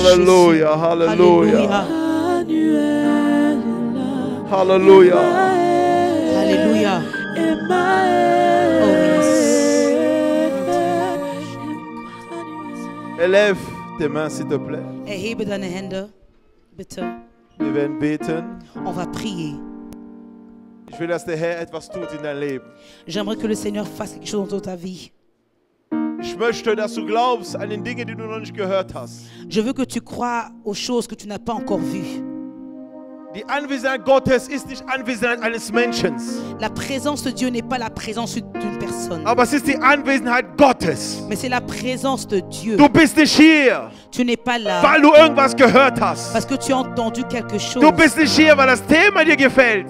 Hallelujah, hallelujah. Hallelujah. Alléluia. Oh yes. Élève tes mains, s'il te plaît. Erhebe deine Hände, bitte. Wir werden beten. On va prier. Ich will, dass der Herr etwas tut in dein Leben. J'aimerais que le Seigneur fasse quelque chose dans ta vie. Ich möchte, dass du glaubst an den Dingen, die du noch nicht gehört hast. Je veux que tu crois aux choses que tu n'as pas encore vues. Die Anwesenheit Gottes ist nicht Anwesenheit eines Menschen. La présence de Dieu n'est pas la présence d'une personne. Aber es ist die Anwesenheit Gottes. Mais c'est la présence de Dieu. Du bist nicht hier, Tu n'es pas là weil du irgendwas gehört hast. parce que tu as entendu quelque chose. Du bist nicht hier, weil das Thema dir gefällt.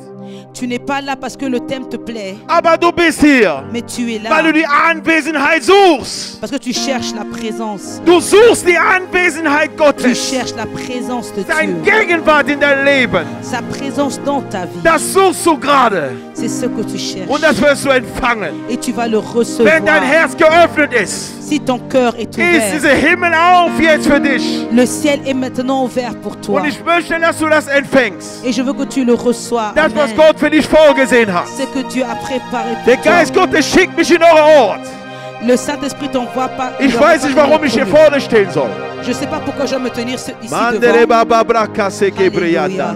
Tu n'es pas là parce que le thème te plaît. Aber du bist hier, Mais tu es weil là du die Anwesenheit suchst. parce que tu cherches la présence. Du suchst die Anwesenheit Tu Gottes. cherches la présence de Seine Dieu. Gegenwart in dein Leben. Sa présence dans ta vie. Das suchst du gerade. C'est ce que tu cherches. Und das wirst du empfangen. Et tu vas le Wenn recevoir. dein Herz geöffnet ist, Si ton cœur est ist ouvert, dieser Himmel auf jetzt für dich. le ciel est maintenant ouvert pour toi. Und ich möchte, dass du das empfängst. Et je veux que tu le reçois. Das, was Amen. Gott für dich vorgesehen hat. C'est que Dieu a préparé Der pour toi. Geist Gottes schickt mich in euren Ort. Le Saint-Esprit t'envoie pas. Ich weiß nicht, warum ich hier vorne stehen soll. Je ne sais pas pourquoi je dois me tenir ici Mandere devant. baba braka seke breyada. Alléluia.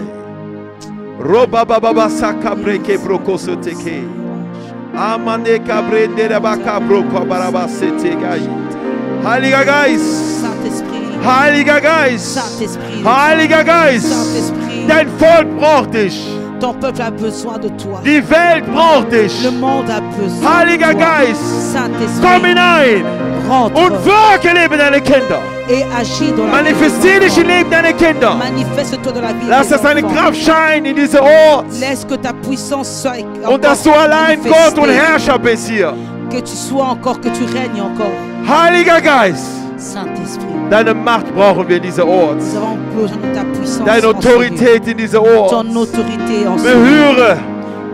Roba baba saka breke broko soteke. Amane kabrende baka broko baraba setegai. Heiliger Geist, Saint-Esprit. Heiliger Geist, Saint-Esprit. Heiliger Geist. Saint-Esprit. Dein Volk braucht dich. Ton peuple a besoin de toi. Die Welt braucht dich. Le monde a besoin Heiliger de toi. Geist, komm Saint-Esprit. hinein Rentre und wirke Leben deiner Kinder. et agis dans la vie Manifestiere dich des im Leben deiner Kinder. enfants. Manifeste-toi dans la vie Lass des dass deine enfants. Kraft scheinen in diesem Ort. Laisse que ta puissance soit Und dass du encore allein manifestée. Gott und Herrscher bist hier. Que tu sois encore, que tu règnes encore. Heiliger Geist, Saint-Esprit, deine Macht brauchen wir in diesem Ort. nous avons besoin de ta puissance. Deine en ce lieu. Autorität in diesem Ort. Ton autorité en ce lieu.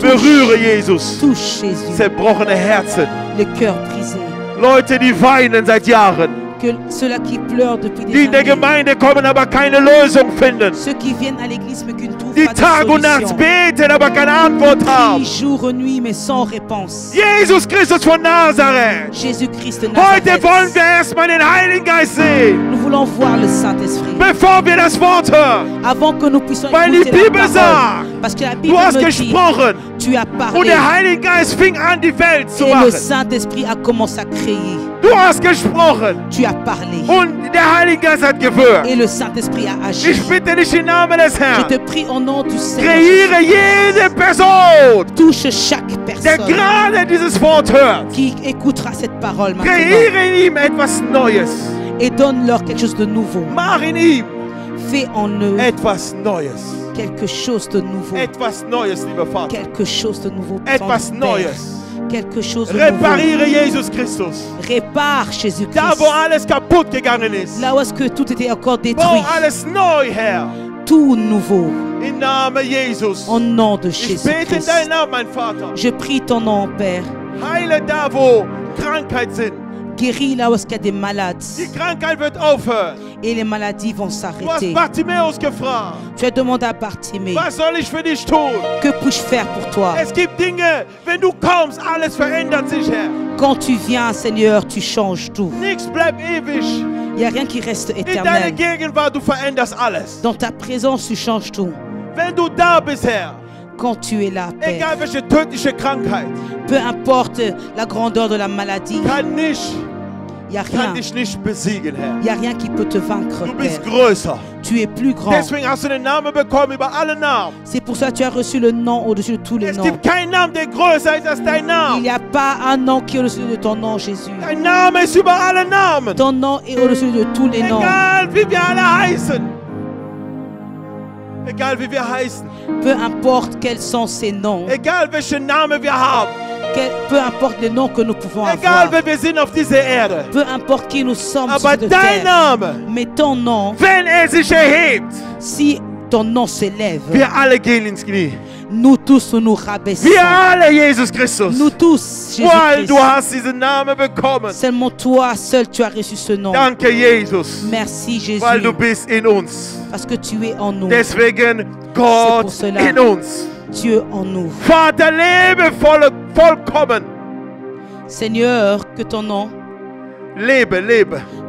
Berühre Jesus. Touche Jésus, Zerbrochene Herzen. le cœur brisé. Leute, die weinen seit Jahren. Que ceux-là qui pleurent depuis Die des in der années. Gemeinde kommen, aber keine Lösung finden. Ceux qui viennent à l'église mais qui ne trouvent Die pas de Tag und Nacht solution. beten, aber keine Antwort haben. Qui jour et nuit mais sans réponse. Jesus Christus von Nazareth. Jésus-Christ de Heute Nazareth. wollen wir erstmal den Heiligen Geist sehen, Nous voulons voir le Saint-Esprit. bevor wir das Wort hören. Avant que nous puissions Weil die écouter la Bibel parole. sagt, Parce que la Du Bible hast me dit, gesprochen tu as und parlé. der Heilige Geist fing an, die Welt zu Et le machen. Saint-Esprit a commencé à créer. Du hast gesprochen Tu as parlé. und der Heilige Geist hat gewirkt. Et le Saint-Esprit a agi. Ich bitte dich im Namen des Je Herrn, te prie au nom du Seigneur. kreiere jede Person, Touche chaque der personne gerade dieses Wort hört. qui écoutera cette parole maintenant. Kreiere in ihm etwas Neues. Et donne-leur quelque chose de nouveau. Mach in ihm Fais en eux etwas Neues. quelque chose de nouveau. Etwas Neues, lieber Vater. Quelque chose de nouveau. Etwas Père. Neues. Quelque chose de nouveau. Repariere Jesus Christus. Répare Da, Jésus-Christ. wo alles kaputt gegangen ist. Là où est-ce que tout était encore Bau détruit. alles neu, Herr. Tout nouveau. Im Namen Jesus. Au nom de Ich bete in Jésus-Christ. deinen Namen, mein Vater. Je prie ton nom, Père. Heile da, wo Krankheit sind. Guéris là où est-ce qu'il y a des malades. Die Krankheit wird aufhören. Et les maladies vont Du hast s'arrêter. Bartimäus gefragt. Tu as demandé à Bartimée, Was soll ich für dich tun? que puis-je faire pour toi? Es gibt Dinge, wenn du kommst, alles verändert sich, Herr. Quand tu viens, Seigneur, tu changes tout. Nichts bleibt ewig. Il n'y a rien qui reste In deiner éternel. Gegenwart, du veränderst alles. Dans ta présence, tu changes tout. Wenn du da bist, Herr, Quand tu es là, Père, egal welche tödliche Krankheit, peu importe la grandeur de la maladie, il n'y a kann rien. dich nicht besiegen, Herr. Il n'y a rien qui peut te vaincre, Du bist Père. größer. Tu es plus grand. Deswegen hast du den Namen bekommen über alle Namen. C'est pour ça que tu as reçu le nom au-dessus de tous les Es noms. gibt keinen Namen, der größer ist als dein Il Name. n'y a pas un nom qui est au-dessus de ton nom, Jésus. Dein Name ist über alle Namen. Ton nom est au-dessus de tous les noms. Egal wie wir alle heißen. Egal wie wir heißen. Peu importe quels sont ces noms. Egal welchen Namen wir haben. Peu importe les noms que nous pouvons Egal avoir. wer wir sind auf dieser Erde. Peu importe qui nous sommes sur Aber cette dein terre. Name, Mais ton nom, wenn er sich erhebt, si ton nom s'élève, wir alle gehen ins Knie. Nous tous nous rabaissons. Wir alle, Jesus Christus. Nous tous, Weil du Jésus-Christ. hast diesen Namen bekommen. Seulement toi, seul, tu as reçu ce nom. Danke, Jesus. Merci, Jésus. Weil du bist in uns. Parce que tu es en nous. Deswegen Gott cela. in uns. Dieu en nous. Vater, lebe vollkommen. Seigneur, que ton nom, Lebe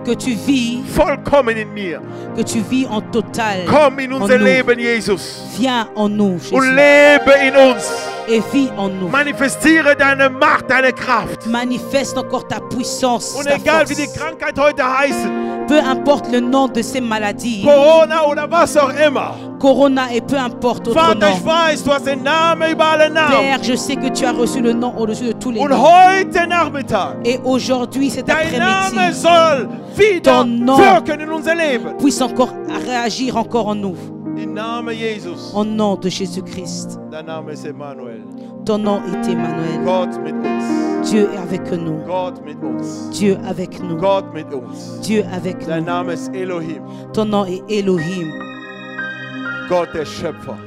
que tu vis, vollkommen in mir. que tu vis en total. Komm in unser en nous. Leben, Jesus. Viens en nous, Jésus. Und lebe in uns. Et vis en nous. Manifestiere deine Macht, deine Kraft. Manifeste encore ta puissance, Und ta egal force. wie die Krankheit heute heißt, Peu importe le nom de ces maladies, Corona oder was auch immer. Corona et peu importe autre Vater, ich nom. weiß, du hast den Namen über alle Namen. Père, je sais que tu as reçu le nom au-dessus de tous les Und noms. heute Nachmittag, Et aujourd'hui, cet dein Name après-midi, soll wieder Ton nom. wirken in unser Leben. puisse encore réagir encore en nous. Im Namen Jesus. Au nom de Jésus-Christ. Dein Name ist Emmanuel. Ton nom est Emmanuel. Gott mit uns. Dieu est avec nous. Gott mit uns. Dieu avec nous. Gott mit uns. Dieu avec Dein nous. Name ist Elohim. Ton nom est Elohim, Gott der Schöpfer.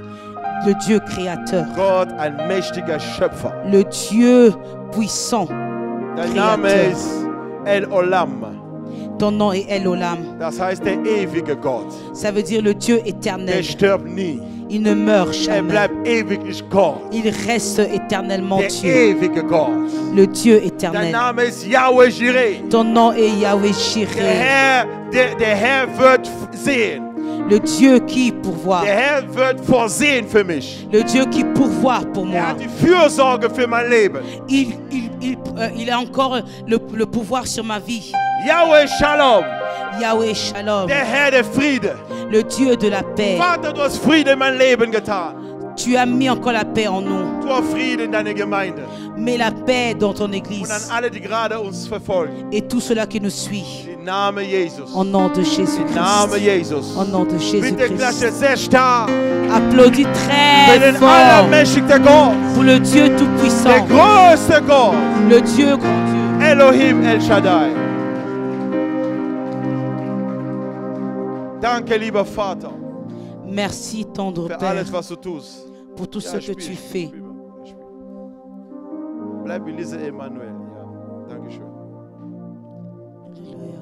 le Dieu créateur, Gott ein mächtiger Schöpfer. le Dieu puissant. Dein Name Kreator. ist El Olam. Ton nom est El Olam. Das heißt der ewige Gott. Ça veut dire le Dieu Der éternel. stirbt nie. Il ne meurt Er jamais. bleibt ewiglich Gott. Il reste éternellement Der Dieu. ewige Gott. Le Dieu Dein éternel. Name ist Yahweh Jireh. Ton nom est Yahweh Der Jireh. Herr, der Herr wird sehen. Le Dieu qui pourvoit. Der Herr wird vorsehen für mich. Le Dieu qui pourvoit pour Er moi. hat die Fürsorge für mein Leben. Il a encore le pouvoir sur ma vie. Yahweh Shalom. Yahweh Shalom. Der Herr der Friede. Le Dieu de la paix. Vater, du hast Friede in mein Leben getan. Tu as mis encore la paix en nous. Tu hast Friede in deine Gemeinde. Mets la paix dans ton Und an église. alle, die gerade uns verfolgen. Et tout cela qui nous suit. Im Namen Jesus. Au nom de Im Namen Jésus-Christ. Jesus. Au nom de Bitte klatsche Jésus-Christ. sehr stark. Applaudis Für très den fort allermächtigen Gott. pour le Dieu Der Tout-Puissant. größte Gott. Le Dieu grand Dieu. Elohim El Shaddai. Danke, lieber Vater, Merci, tendre für Père, alles, was du tust. pour tout ce que tu fais. Bleib in dieser Emmanuel. Ja, Dankeschön. Alléluia.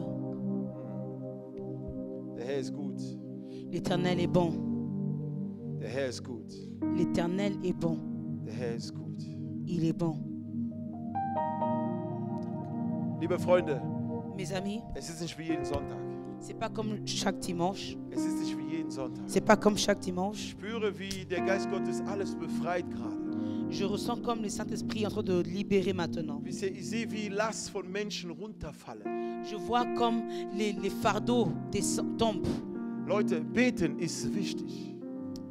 Der Herr ist gut. L'Éternel est bon. Der Herr ist gut. L'Éternel est bon. Der Herr ist gut. Il est bon. Liebe Freunde, Mes amis, es ist nicht wie jeden Sonntag. c'est pas comme chaque dimanche. Es ist nicht wie jeden Sonntag. C'est pas comme chaque Ich dimanche. spüre, wie der Geist Gottes alles befreit gerade. Je ressens comme le Saint-Esprit est en train de libérer maintenant. Wisst ihr, ich sehe, wie Last von Menschen runterfallen. Je vois comme les fardeaux tombent. Leute, beten ist wichtig.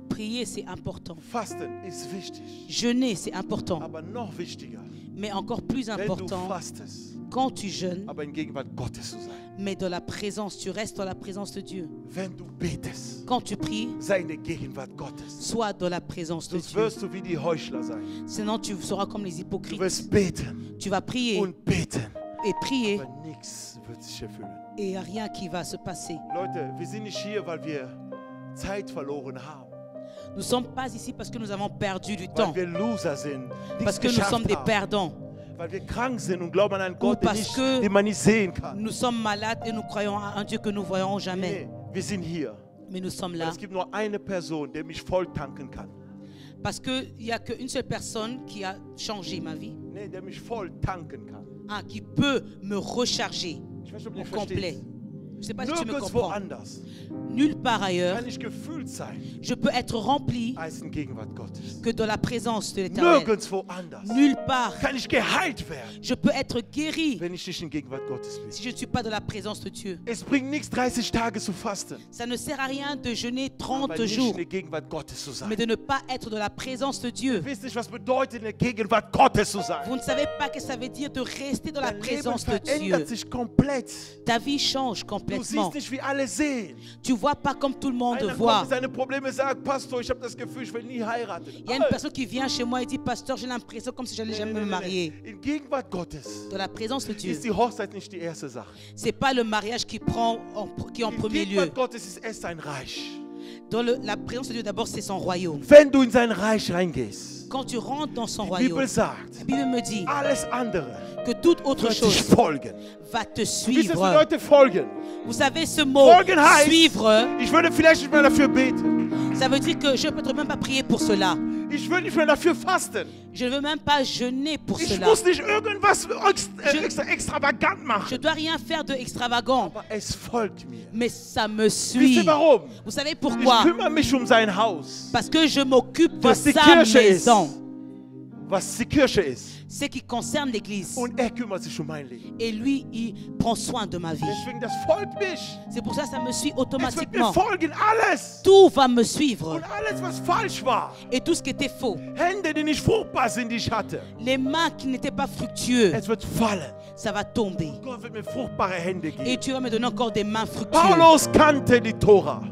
Prier, c'est important. Fasten ist wichtig. Jeûner, c'est important. Aber noch wichtiger, Mais encore plus wenn du important, fastest, quand tu jeûnes, aber in Gegenwart Gottes zu sein. mais dans la présence, tu restes dans la présence de Dieu. Wenn du betest, Quand tu pries, sei in der Gegenwart Gottes. sois dans la présence de Sonst Dieu. wirst du wie die Heuchler sein. Sinon, tu seras comme les Du hypocrites. wirst beten Tu vas prier und beten, et prier aber nichts wird sich erfüllen. et il n'y a rien qui va se passer. Leute, wir sind nicht hier, weil wir Zeit verloren haben. Nous ne sommes pas ici parce que nous avons perdu du temps, Weil wir Loser sind, parce nichts que nous sommes geschafft des haben. perdants. Weil wir krank sind und glauben an einen Gott, parce que den man nicht sehen kann. Nous sommes malades et nous croyons à un Dieu que nous ne voyons jamais. Nee, wir sind hier. Mais nous sommes Weil là es gibt nur eine Person, der mich voll tanken kann. parce qu'il n'y a qu'une seule personne qui a changé ma vie, Nee, der mich voll tanken kann. qui peut me recharger Ich weiß nicht, ob du au mich complet. verstehst. Je ne sais pas si tu me Nirgendwo comprends. anders Nulle part ailleurs, kann ich gefüllt sein je peux être rempli als in Gegenwart Gottes. que dans la présence de l'Éternel. Nirgendwo anders Nulle part, kann ich geheilt werden, je peux être guéri wenn ich nicht in Gegenwart Gottes bin. si je ne suis pas dans la présence de Dieu. Es bringt nichts, 30 Tage zu fasten, Ça ne sert à rien de jeûner aber 30 nicht jours, in der Gegenwart Gottes zu mais sein. de ne pas être dans la présence de Dieu. Ihr wisst nicht, was bedeutet, in der Gegenwart Gottes zu sein. Vous ne savez pas ce que ça veut dire de rester dans la Dein Leben présence de Dieu. verändert sich komplett. Ta vie change Du complètement. siehst nicht, wie alle sehen. Tu vois pas comme tout le monde Einer kommt voit. mit seinen Problemen und sagt, Pastor, ich habe das Gefühl, ich will nie heiraten. Il y a une personne qui vient chez moi et dit, Pasteur, j'ai l'impression comme si j'allais jamais me marier. In Gegenwart Gottes Dans la présence de Dieu. ist die Hochzeit nicht die erste Sache. C'est pas le mariage qui est en In premier lieu. Gegenwart Gottes ist es sein Reich. Dans la présence de Dieu, d'abord, c'est son royaume. Wenn du in sein Reich reingehst, Quand tu rentres dans son die royaume, Bibel sagt, la Bible me dit alles andere que toute autre wird dich chose folgen. va te Wisst ihr, suivre. was bedeutet folgen? Vous savez, ce mot Folgen heißt, suivre, ich würde vielleicht nicht mehr dafür beten. ça veut dire que je ne peux peut-être même pas prier pour cela. Ich würde nicht mehr dafür fasten. Je ne veux même pas jeûner pour Ich cela. muss nicht irgendwas extravagant Je machen. ne dois rien faire de extravagant, Aber es folgt mir. mais ça me Wisst suit. ihr warum? Vous savez Ich pourquoi? kümmere mich um sein Haus. Parce que je m'occupe de Was die sa Kirche ist. maison, Was die Kirche ist. ce qui concerne l'Église. Und er kümmert sich um mein Leben. Et lui, il prend soin de ma vie. Deswegen, das folgt mich. C'est pour ça que ça me suit Es wird mir automatiquement. folgen alles. Tout va me suivre. Und alles, was falsch war. Et tout ce qui était faux, Hände, die nicht fruchtbar sind, die ich hatte. les mains qui n'étaient pas fructueuses, Es wird fallen. ça va tomber. Gott wird mir fruchtbare Hände Et geben. tu vas me donner encore des mains fructueuses. Paulus kannte die Tora.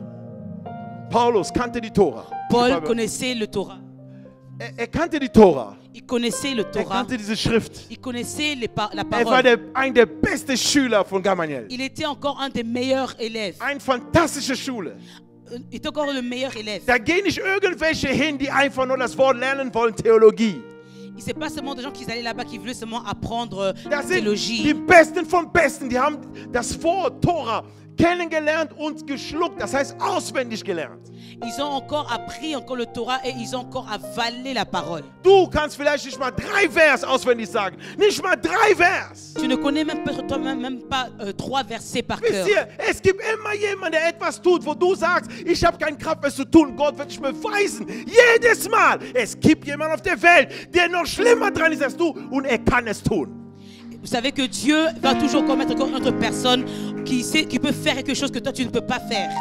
Paulus kannte die Tora. Paul connaissait le Torah. Er kannte die Tora. Il connaissait le Er Torah. kannte diese Schrift. Il connaissait la Er war parole. einer der besten Schüler von Gamaliel. Il était encore un des meilleurs élèves. Eine fantastische Schule. Il était encore le meilleur élève. Da gehen nicht irgendwelche hin, die einfach nur das Wort lernen wollen, Theologie. C'est pas seulement des gens qui allaient là-bas qui voulaient seulement apprendre Das sind die théologie. Besten von Besten. Die haben das Wort Tora kennengelernt und geschluckt. Das heißt auswendig gelernt. Ils ont encore appris encore le Torah et ils ont encore avalé la parole. Du kannst vielleicht nicht mal 3 Vers auswendig sagen. Nicht mal 3 Vers. Tu ne connais même pas, toi-même même pas 3 versets par cœur. Wisst ihr, es gibt immer jemanden, der etwas tut, wo du sagst, ich habe keine Kraft, es zu tun. Gott wird dich beweisen. Jedes Mal. Es gibt jemanden auf der Welt, der noch schlimmer dran ist als du und er kann es tun. Vous savez que Dieu va toujours commettre encore une autre personne qui peut faire quelque chose que toi tu ne peux pas faire.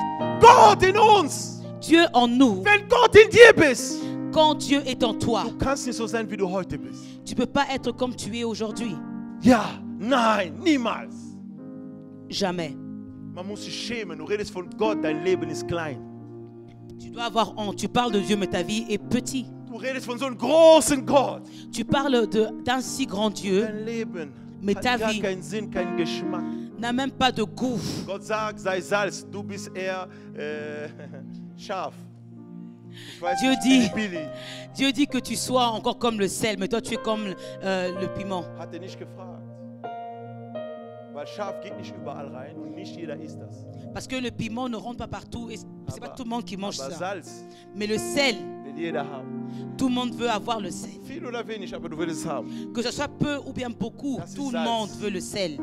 Gott in uns. Dieu en nous. Wenn Gott in dir bist, Quand Dieu est en toi, du kannst nicht so sein, wie du heute bist. tu ne peux pas être comme tu es aujourd'hui. Ja, nein, niemals. Jamais. Man muss sich schämen. Du redest von Gott, dein Leben ist klein. Tu dois avoir honte. Tu parles de Dieu, mais ta vie est petite. Du redest von so einem großen Gott. Tu parles d'un si grand Dieu, Dein Leben Mais hat ta gar vie- keinen Sinn, keinen Geschmack. n'a même pas de goût. Gott sagt, sei Salz, du bist eher scharf. Ich weiß Dieu nicht, dit- Billy. Dieu dit que tu sois encore comme le sel, mais toi tu es comme le piment. Hat er nicht gefragt. Weil scharf geht nicht überall rein und nicht jeder isst das. Parce que le piment ne rentre pas partout et c'est pas tout le monde qui mange Aber ça. Salz Mais le sel, will jeder haben. tout le monde veut avoir le sel. Viel oder wenig, aber du willst es haben. Que ce soit peu ou bien beaucoup, Das ist tout le Salz. monde veut le sel.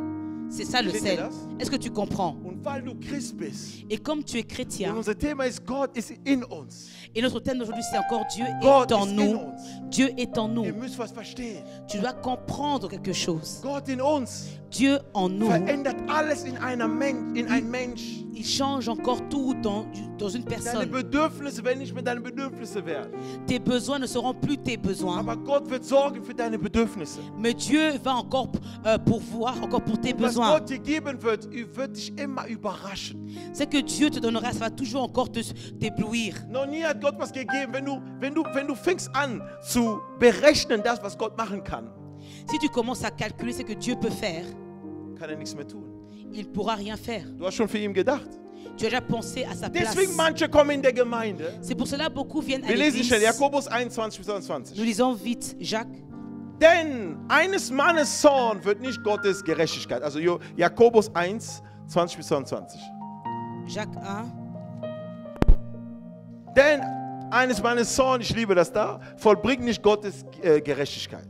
C'est ça le Versteht ihr sel. das? Est-ce que tu comprends? Und weil du Christ bist, Et comme tu es und chrétien, unser Thema ist, Gott ist in uns. et notre thème d'aujourd'hui c'est encore Dieu Gott est en ist in nous. uns. Dieu est en nous. Ihr müsst was verstehen. Tu dois comprendre quelque chose. Gott in uns Dieu en nous, verändert alles in ein Mensch. il change encore tout dans une Deine personne. Bedürfnisse werden nicht mehr deine Bedürfnisse werden. Tes besoins ne seront plus tes besoins, Aber Gott wird sorgen für deine Bedürfnisse. mais Dieu va encore pourvoir encore pour tes Was besoins. Gott dir geben wird dich immer überraschen. C'est que Dieu te donnera, ça va toujours encore t'éblouir. Noch nie hat Gott was gegeben, wenn du fängst an zu berechnen, das, was Gott machen kann, Si tu commences à calculer ce que Dieu peut faire, kann nichts mehr tun. il ne pourra rien faire. Du hast schon für ihn gedacht. Tu as déjà pensé à sa place. Deswegen manche kommen in der Gemeinde. C'est pour cela beaucoup viennent à Wir lesen schnell l'église. Jakobus 21 bis 29. Nous lisons vite Jacques. Denn eines Mannes Zorn wird nicht Gottes Gerechtigkeit. Also Jakobus 1, 20 bis 22. Jacques 1. Denn eines Mannes Zorn, ich liebe das da, vollbringt nicht Gottes Gerechtigkeit.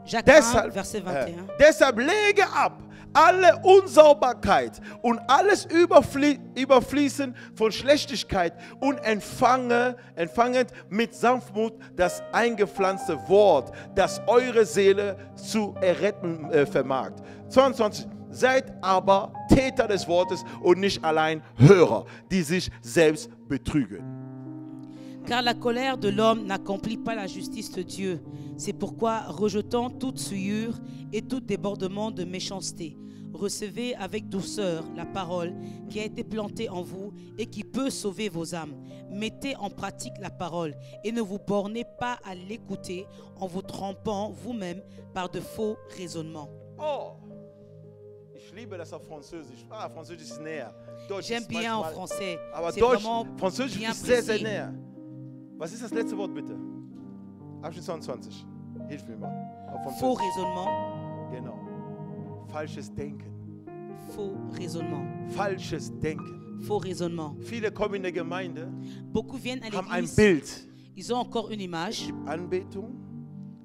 Jacques 1, Deshalb, verset 21. deshalb lege ab alle Unsauberkeit und alles Überfließen von Schlechtigkeit und empfanget mit Sanftmut das eingepflanzte Wort, das eure Seele zu erretten vermag. 22. Seid aber Täter des Wortes und nicht allein Hörer, die sich selbst betrügen. Car la colère de l'homme n'accomplit pas la justice de Dieu. C'est pourquoi, rejetant toute souillure et tout débordement de méchanceté, recevez avec douceur la parole qui a été plantée en vous et qui peut sauver vos âmes. Mettez en pratique la parole et ne vous bornez pas à l'écouter en vous trompant vous-même par de faux raisonnements. Oh, ich Ich liebe das auf Französisch. Französisch ist näher. Deutsch J'aime ist bien en manchmal, français. aber C'est Deutsch, vraiment Französisch bien ist sehr, sehr précis. näher. Was ist das letzte Wort bitte? Abschnitt 22. Hilf mir mal. Auf Faux Französisch. raisonnement. Genau. Falsches Denken. Faux raisonnement. Falsches Denken. Faux raisonnement. Viele kommen in der Gemeinde, Beaucoup viennent à haben ein l'église. Bild. Ils ont encore une image. Anbetung,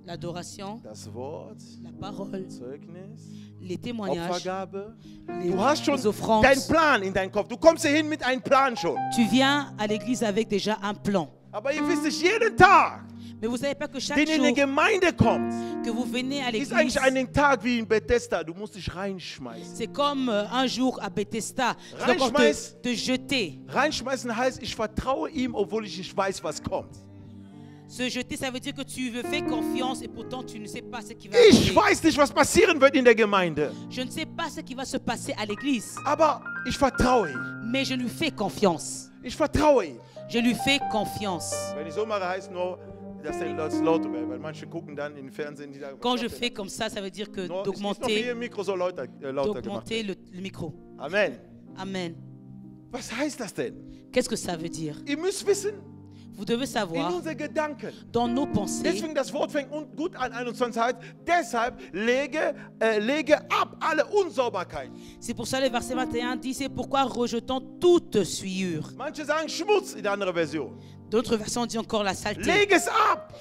L'adoration, das Wort, la parole, Zeugnis, les témoignages, Opfergabe. les, Du hast schon les offrandes. deinen Plan in deinem Kopf. Du kommst hier hin mit einem Plan schon. Tu viens à l'église avec déjà un plan. Aber ihr wisst nicht, jeden Tag, Mais vous ne savez pas que chaque den ihr in jour die Gemeinde kommt, que vous venez à ist l'église, eigentlich ein Tag wie in Bethesda. Du musst dich reinschmeißen. c'est comme un jour à Bethesda. Tu dois encore te jeter. Reinschmeißen heißt, ich vertraue ihm, obwohl ich nicht weiß, was kommt. Se jeter, ça veut dire que tu veux faire confiance et pourtant tu ne sais pas ce qui va Ich arriver. weiß nicht, was passieren wird in der Gemeinde. Je ne sais pas ce qui va se passer à l'église, Aber ich vertraue ihm. mais je lui fais confiance. Ich vertraue ihm. Je lui fais confiance. Wenn ich so mache, heißt nur, dass der lauter wird. Weil manche gucken dann im Fernsehen, die sagen, Quand je fais comme ça veut dire que ist noch d'augmenter hier im Mikro so lauter gemacht. le micro. Amen. Amen. Was heißt das denn? Qu'est-ce que ça veut dire? Ihr müsst wissen, Vous devez in savoir, unseren Gedanken. dans nos pensées, Deswegen das Wort fängt gut an, 21 heißt, deshalb lege ab alle Unsauberkeit. c'est pour ça le verset 21 dit, c'est pourquoi rejetant toute souillure. Manche sagen Schmutz in der anderen Version. D'autres versions disent encore la saleté. Lege es ab.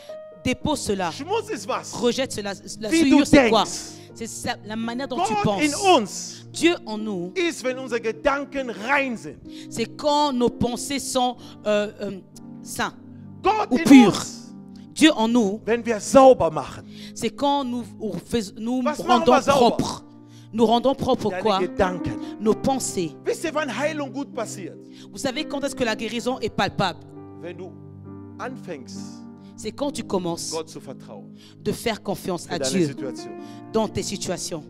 Dépose cela. Schmutz ist was? Rejette cela. La Wie du souillure, c'est quoi? denkst. C'est la manière dont tu Gott in penses. uns Dieu en nous, ist, wenn unsere Gedanken rein sind. c'est quand nos pensées sont sains Gott ou in pures. uns, Dieu en nous, wenn wir sauber machen. c'est quand nous Was machen rendons wir sauber? propres. Nous rendons propres Deine quoi? Gedanken. Nos pensées. Wisst ihr, wann Heilung gut passiert? Vous savez quand est-ce que la guérison est palpable? Wenn du anfängst, C'est quand tu commences Gott zu vertrauen. de faire confiance Für à deine Dieu Situation. dans tes situations.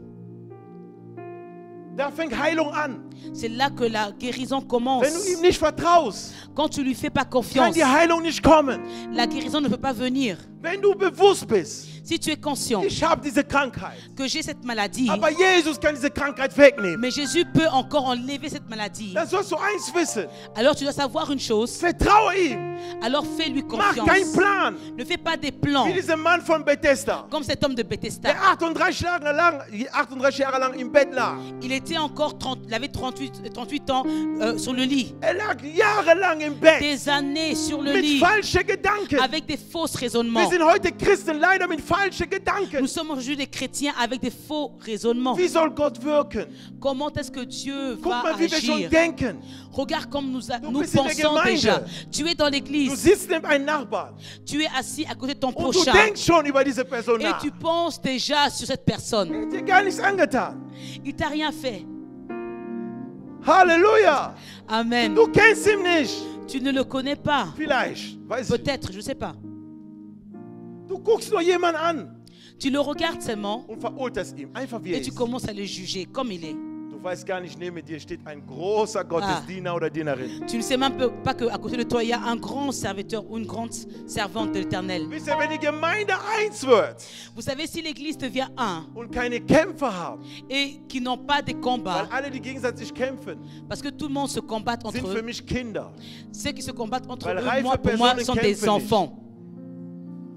Da fängt Heilung an. C'est là que la guérison commence. Wenn du ihm nicht vertraust, Quand tu lui fais pas kann confiance, die Heilung nicht kommen. la guérison ne peut pas venir. Wenn du bewusst bist, Si tu es conscient ich habe diese Krankheit, que j'ai cette maladie, aber Jesus kann diese Krankheit wegnehmen, mais Jésus peut encore enlever cette maladie, dann sollst du eins wissen. alors tu dois savoir une chose, Vertraue ihm. alors fais-lui Mach keinen confiance. Plan. Ne fais pas des plans Wie dieser Mann von Bethesda, comme cet homme de Bethesda. der 38 Jahre lang im Bett lag. Il était encore il avait 38 ans sur le lit, Er lag jahrelang im Bett des années sur le mit lit, falschen Gedanken. avec des fausses Wir raisonnements. sind heute Christen leider mit falschen Gedanken. Nous sommes aujourd'hui des chrétiens avec des faux raisonnements. Wie soll Gott wirken? Comment est-ce que Dieu Guck va mal, wie wir schon agir? denken. Regarde comme nous bist in pensons der Gemeinde. déjà. Tu es dans Du l'église, sitzt neben einem Nachbarn tu es assis à côté de ton und du prochain denkst schon über diese Person et nach. tu penses déjà sur cette personne. Er hat dir gar nichts angetan. Il t'a rien fait. Halleluja. Amen. Du kennst ihn nicht. Tu ne le connais pas. Vielleicht, weiß ich. Peut-être, je ne sais pas. Du guckst nur jemanden an Tu le regardes seulement und verurteilst ihn, einfach wie er et tu ist. commences à le juger comme il est. Du weißt gar nicht, neben dir steht ein großer Gottesdiener oder Dienerin. Tu ne sais même pas qu'à côté de toi, il y a un grand serviteur ou une grande servante de l'Éternel. Wisst ihr, wenn die Gemeinde eins wird Vous savez, si l'Église devient un und keine Kämpfe haben, et qui n'ont pas de combat, weil alle, die gegenseitig kämpfen, parce que tout le monde se combat entre sind für eux, mich Kinder. ceux qui se combattent entre Weil eux, reife pour moi, Personen sont kämpfen des enfants.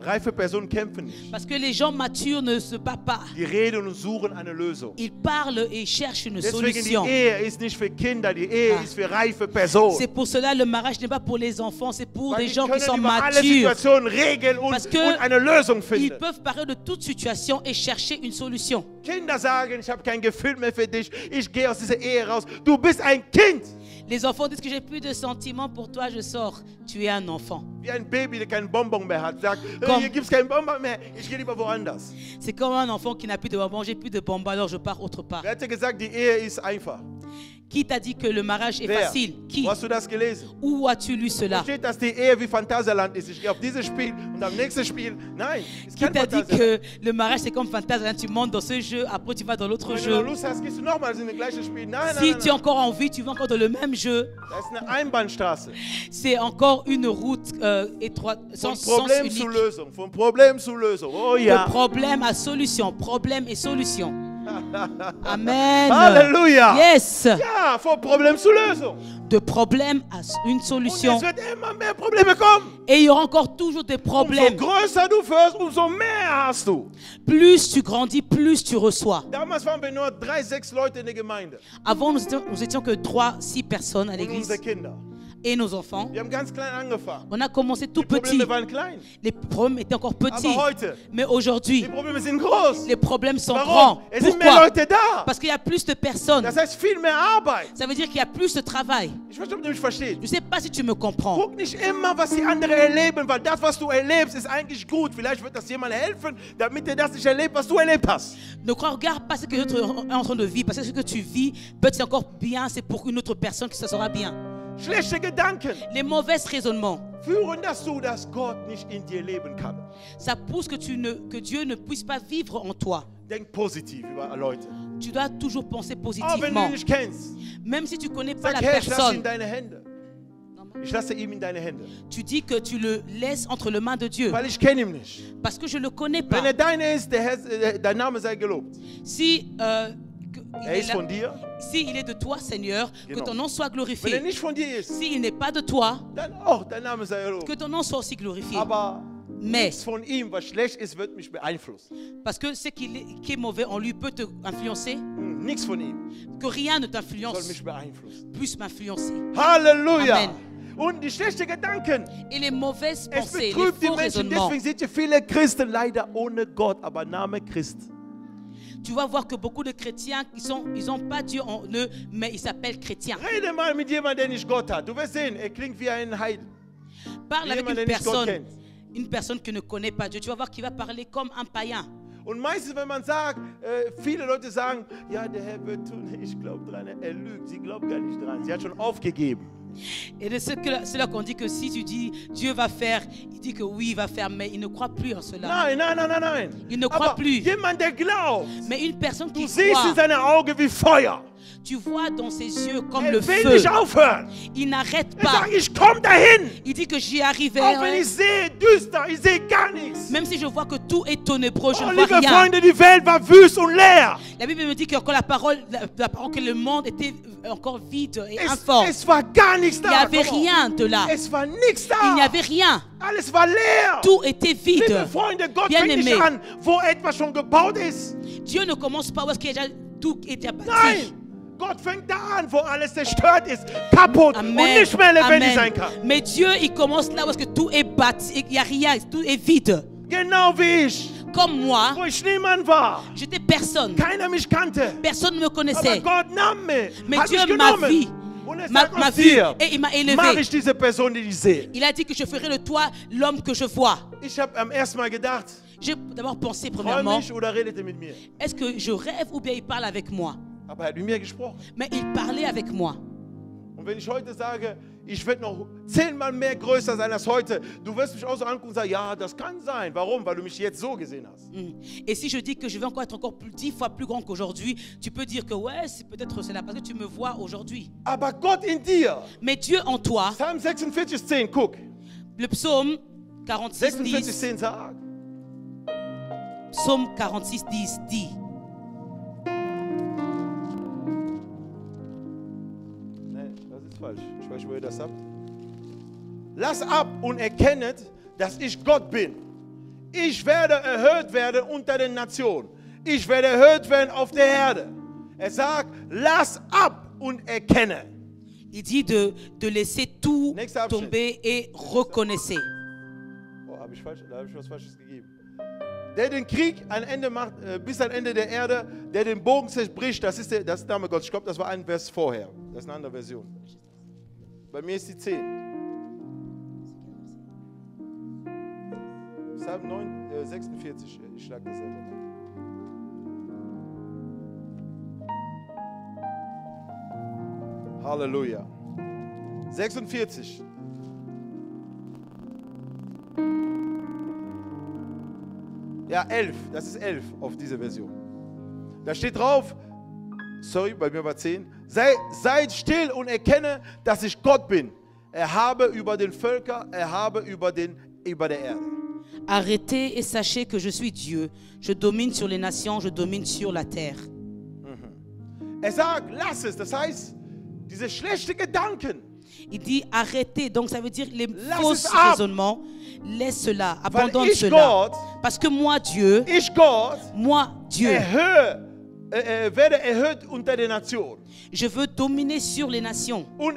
Reife Personen kämpfen nicht. Parce que les gens matures ne se battent pas. Die reden und suchen eine Lösung. Ils parlent et cherchent une Deswegen die solution. Ehe ist nicht für Kinder, die Ehe Ah. ist für reife Personen. C'est pour cela le mariage n'est pas pour les enfants, c'est pour Weil des die gens qui können sont über alle matures. Situationen regeln Parce und que eine Lösung Ils finden. peuvent parler de toute situation et chercher une solution. Kinder sagen, ich habe kein Gefühl mehr für dich, ich gehe aus dieser Ehe raus. Du bist ein Kind. Les enfants disent que j'ai plus de sentiments pour toi, je sors. Tu es un enfant. Wie ein Baby, der keinen Bonbon mehr hat, sagt, Komm. hier gibt es keinen Bonbon mehr, ich gehe lieber woanders. C'est comme un enfant qui n'a plus de bonbons, j'ai plus de bonbons, alors je pars autre part. Wer hat dir gesagt, die Ehe ist einfach? Qui t'a dit que le mariage est Wer? facile? Qui? Wo hast du das gelesen? Où as-tu lu Da cela? steht, dass die Ehe wie Phantasialand ist. Ich gehe auf dieses Spiel und am nächsten Spiel. Nein, ist Qui kein t'a dit Phantasialand. que le mariage c'est comme Fantasia, tu montes dans ce jeu, après tu vas dans l'autre Wenn du noch jeu. Lust hast, gehst du nochmals in das gleiche Spiel. Nein, Si nein, tu as nein. encore envie, tu vas encore dans le même jeu. Das ist eine Einbahnstraße. C'est encore une route étroite, Von sans Problem unique. zu Lösung. Von Problem zu Lösung. Oh De ja. problème à solution, problème et solution. Amen. Halleluja. Yes. Ja, von Problem zu Lösung. De problème à une Und solution. es wird immer mehr Probleme kommen. Et il y aura encore toujours des Umso problèmes. größer du wirst, umso mehr hast du. Plus tu grandis, plus tu reçois. Damals waren wir nur 3, 6 Leute in der Gemeinde. Avant, nous étions que 3, 6 personnes à Und l'église unsere Kinder. et nos enfants. Wir haben ganz klein angefangen. On a commencé tout Die petit. Probleme waren klein. Les problèmes étaient encore petits. Aber heute, Mais aujourd'hui, die Probleme sind groß. les problèmes sont Warum? grands. Es sind mehr Pourquoi? Leute da. Parce qu'il y a plus de personnes. Das heißt viel mehr Arbeit. Ça veut dire qu'il y a plus de travail. Ich weiß nicht, ob du mich verstehst. Je ne sais pas si tu me comprends. Guck nicht immer, was die anderen erleben, weil das, was du erlebst, ist eigentlich gut. Vielleicht wird das jemandem helfen, damit er das nicht erlebt, was du erlebt hast. Ne regarde pas ce que l'autre est en train de vivre. Parce que ce que tu vis, peut-être c'est encore bien, c'est pour une autre personne que ça sera bien. Schlechte Gedanken Les mauvais raisonnements, führen dazu, dass Gott nicht in dir leben kann. ça pousse que Dieu ne puisse pas vivre en toi. Denk positiv über Leute. Tu dois toujours penser Auch wenn du positivement. ihn nicht kennst. Même si tu ne connais pas Sag, la Herr, ich lasse ihn in personne, deine Hände. Ich lasse ihn in deine Hände. tu dis que tu le laisses entre les mains de Dieu. Weil ich kenne ihn nicht. Parce que je ne le connais pas. Wenn deine ist, dein Name sei gelobt. Si Ist von dir. il est de toi, Seigneur, que Genau. ton nom soit Wenn glorifié. nicht von dir ist, S'il n'est pas de toi, dann auch dein Name sei gelobt. que ton nom soit aussi glorifié. Aber Mais, nichts von ihm, was schlecht ist, wird mich beeinflussen. parce que ce qui est mauvais en lui peut te influencer, Nichts von ihm que rien ne soll t'influence mich beeinflussen. puisse m'influencer. Halleluja. Amen. Und die schlechten Gedanken, Et les mauvaises es pensées, les betrübt die faux Menschen. raisonnements, Deswegen sind hier viele Christen leider ohne Gott, aber Name Christ. tu vas voir que beaucoup de chrétiens, ils n'ont pas Dieu en eux, mais ils s'appellent chrétiens. Rede mal mit jemandem, der nicht Gott hat. Du wirst sehen, er klingt wie ein Heiden. Parle avec Jemand, der nicht Gott kennt. une personne qui ne connaît pas Dieu. Tu vas voir qu'il va parler comme un païen. Und meistens, wenn man sagt, viele Leute sagen, ja, der Herr wird tun, ich glaube dran, er lügt, sie glaubt gar nicht dran, sie hat schon aufgegeben. Et de ceux-là qu'on dit que si tu dis Dieu va faire, il dit que oui, il va faire, mais il ne croit plus en cela. Nein, nein, nein, nein, nein. Il ne croit Aber plus. jemand, der glaubt, Mais une personne du qui siehst in croit, seine Augen wie Feuer. tu vois dans ses yeux comme Er le will feu. nicht aufhören. Il n'arrête Er pas. sagt, ich komme dahin. Il dit que j'y Auch wenn arriverai. ich sehe, düster, ich sehe gar nichts. Même si je vois que tout est ténébreux, je Oh, ne vois liebe rien. Freunde, die Welt war wüst und leer. La Bible me dit que encore la parole que le monde était encore vide et informe. Es war gar nichts Il n'y da. avait Come on. rien de là. Es war nichts da. Il n'y avait rien. Alles war leer. Tout était vide. Liebe Freunde, Gott Bien fängt nicht aimé. an, wo etwas schon gebaut ist. Dieu ne commence pas où est-ce qu'il y a déjà tout est déjà bâti. Nein, Gott fängt da an, wo alles zerstört ist, kaputt und nicht mehr lebendig sein kann. Mais Dieu, il commence là où est-ce que tout est bâti, il n'y a rien, tout est vide. Genau wie ich, Comme moi, wo ich niemand war, j'étais personne. keiner mich kannte. Personne ne me Aber connaissait. Gott nahm mich, Mais hat Dieu mich m'a genommen. vu, Und er m'a sagt, aus vu dir et il m'a mache élevé. ich diese Person, die ich sehe. Il a dit que je ferai de toi l'homme que je vois. Ich habe am ersten Mal gedacht, J'ai d'abord pensé träume premièrement, ich oder redet er mit mir? est-ce que je rêve ou bien il parle avec moi? Aber er hat mit mir gesprochen. Mais il parlait avec moi. Und wenn ich heute sage, ich werde noch 10-mal mehr größer sein als heute, du wirst mich auch so angucken und sagen, ja, das kann sein. Warum? Weil du mich jetzt so gesehen hast. Et si je dis que je vais encore être encore 10 fois plus grand qu'aujourd'hui, tu peux dire que ouais, c'est peut-être cela parce que tu me vois aujourd'hui. Aber Gott in dir. Mais Dieu en toi, Psalm 46, 10, guck. le psaume 46, 46, 10, 10 sagt. psaume 46, 10 dit, Nee, das ist falsch. Ich weiß nicht, wo ihr das habt. Lass ab und erkennet, dass ich Gott bin. Ich werde erhöht werden unter den Nationen. Ich werde erhöht werden auf der Erde. Er sagt, lass ab und erkenne. il dit de laisser tout Nächster Abschnitt. tomber et reconnaissez. Oh, da habe ich was Falsches gegeben. Der den Krieg ein Ende macht, bis ans Ende der Erde, der den Bogen zerbricht, das ist der Name Gottes. Ich glaube, das war ein Vers vorher. Das ist eine andere Version. Bei mir ist die 10. Psalm 9, 46. Ich schlage das selber mal. Halleluja. 46. Ja, 11. Das ist 11 auf dieser Version. Da steht drauf, sorry, bei mir war 10. Seid still und erkenne, dass ich Gott bin. Erhabe über den Völker, erhabe über der Erde. Arrêtez et sachez que je suis Dieu. Je domine sur les nations, je domine sur la terre. Er sagt, lass es. Das heißt, diese schlechten Gedanken. Il dit arrêtez. Donc ça veut dire les Lass faux es ab. raisonnements. Laisse cela, Weil abandonne ich cela. Gott, Parce que moi Dieu, Dieu, werde erhöht unter den Nationen. je veux dominer sur les nations. Und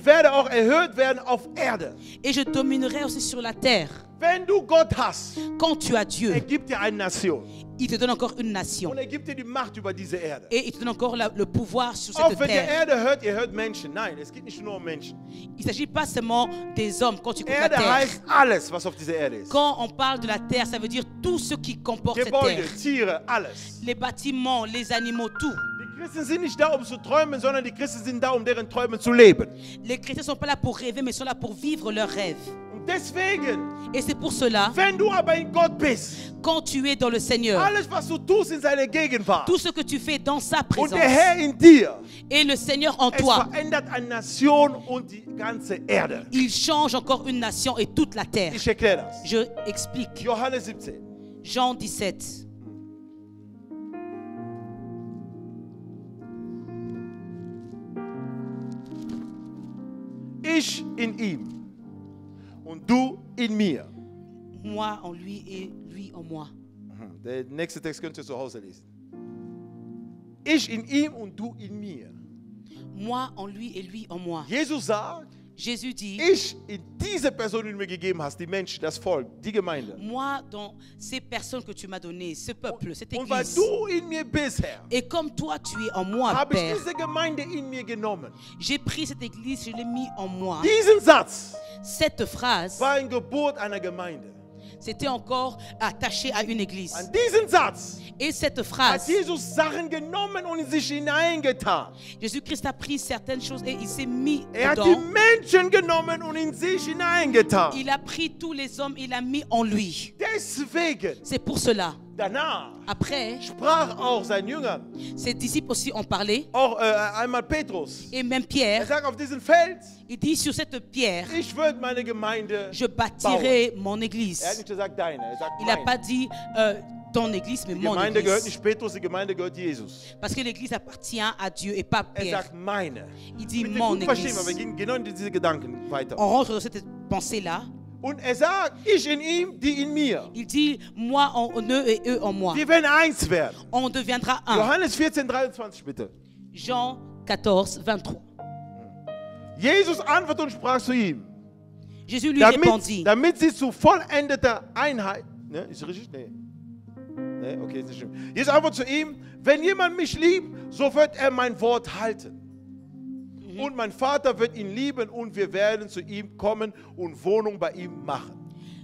werde auch erhöht werden auf Erde. Et je dominerai aussi sur la terre. Wenn du Gott hast, Quand tu as Dieu, gibt dir eine Nation. il te donne encore une nation. Und gibt dir die Macht über diese Erde. Et il te donne encore le pouvoir sur Auch cette wenn die terre. Erde hört, ihr hört Menschen. Nein, es geht nicht nur um Menschen. Il ne s'agit pas seulement des hommes quand tu comptes la Erde terre. heißt alles, was auf dieser Erde ist. Quand on parle de la terre, ça veut dire tout ce qui comporte cette Gebäude, terre. Tiere, alles. Les bâtiments, les animaux, tout. Die Christen sind nicht da, um zu träumen, sondern die Christen sind da, um deren Träume zu leben. Les chrétiens ne sont pas là pour rêver, mais sont là pour vivre leurs rêves. Und deswegen, Et c'est pour cela, wenn du aber in Gott bist, quand tu es dans le Seigneur, alles, was du tust, in seiner Gegenwart, tout ce que tu fais dans sa und présence, der Herr in dir, et le Seigneur en es toi, verändert eine Nation und die ganze Erde. il change encore une nation et toute la terre. Ich erkläre das. Je explique. Johannes 17. Jean 17. Ich in ihm und du in mir. Moi en lui et lui en moi. Der nächste Text könnt ihr zu Hause lesen. Ich in ihm und du in mir. Moi en lui et lui en moi. Jesus sagt, Jésus dit, ich in diese Person, die du mir gegeben hast, die Menschen, das Volk, die Gemeinde. moi dans ces personnes que tu m'as données, ce peuple, cette Und weil église. du in mir bist, Herr, Et comme toi tu es en moi, habe ich Père, diese Gemeinde in mir genommen. j'ai pris cette église, je l'ai mis en moi. Diesen Satz Cette phrase, war ein Gebot einer Gemeinde. c'était encore attaché à une église. An diesen Satz Et cette hat phrase, Jesus Sachen genommen und in sich hineingetan. Jésus-Christ a pris certaines choses et il s'est mis Hat die dedans. Menschen genommen und in sich hineingetan. Il a pris tous les hommes, il a mis en lui. Deswegen, C'est pour cela. danach Après, sprach auch sein Jünger, ses disciples aussi ont parlé. auch einmal Petrus. Et même Er Pierre, sagt, auf diesem Feld, il dit sur cette pierre, ich würde meine Gemeinde je bauen. bâtirai mon Er hat église. nicht gesagt deine, er sagt Il n'a meine. pas dit ton église, mais Die mon Gemeinde gehört église. nicht Petrus, die Gemeinde gehört Jesus. Parce que l'église appartient à Dieu et pas Er Pierre. sagt meine. Il dit Bitte mon gut verstehen, weil wir église. gehen genau in diese Gedanken weiter. On rentre dans cette pensée-là. Und er sagt, ich in ihm, die in mir. Il dit moi en eux et eux en moi. Wir werden eins werden. On deviendra un. Johannes 14, 23 bitte. Jean 14, 23. Jesus antwortete und sprach zu ihm, Jésus lui répondit. damit sie zu vollendeter Einheit, ne, ist richtig? Nee. Nee, okay, ist nicht schlimm. Jesus antwortet zu ihm, wenn jemand mich liebt, so wird er mein Wort halten. Und mein Vater wird ihn lieben und wir werden zu ihm kommen und Wohnung bei ihm machen.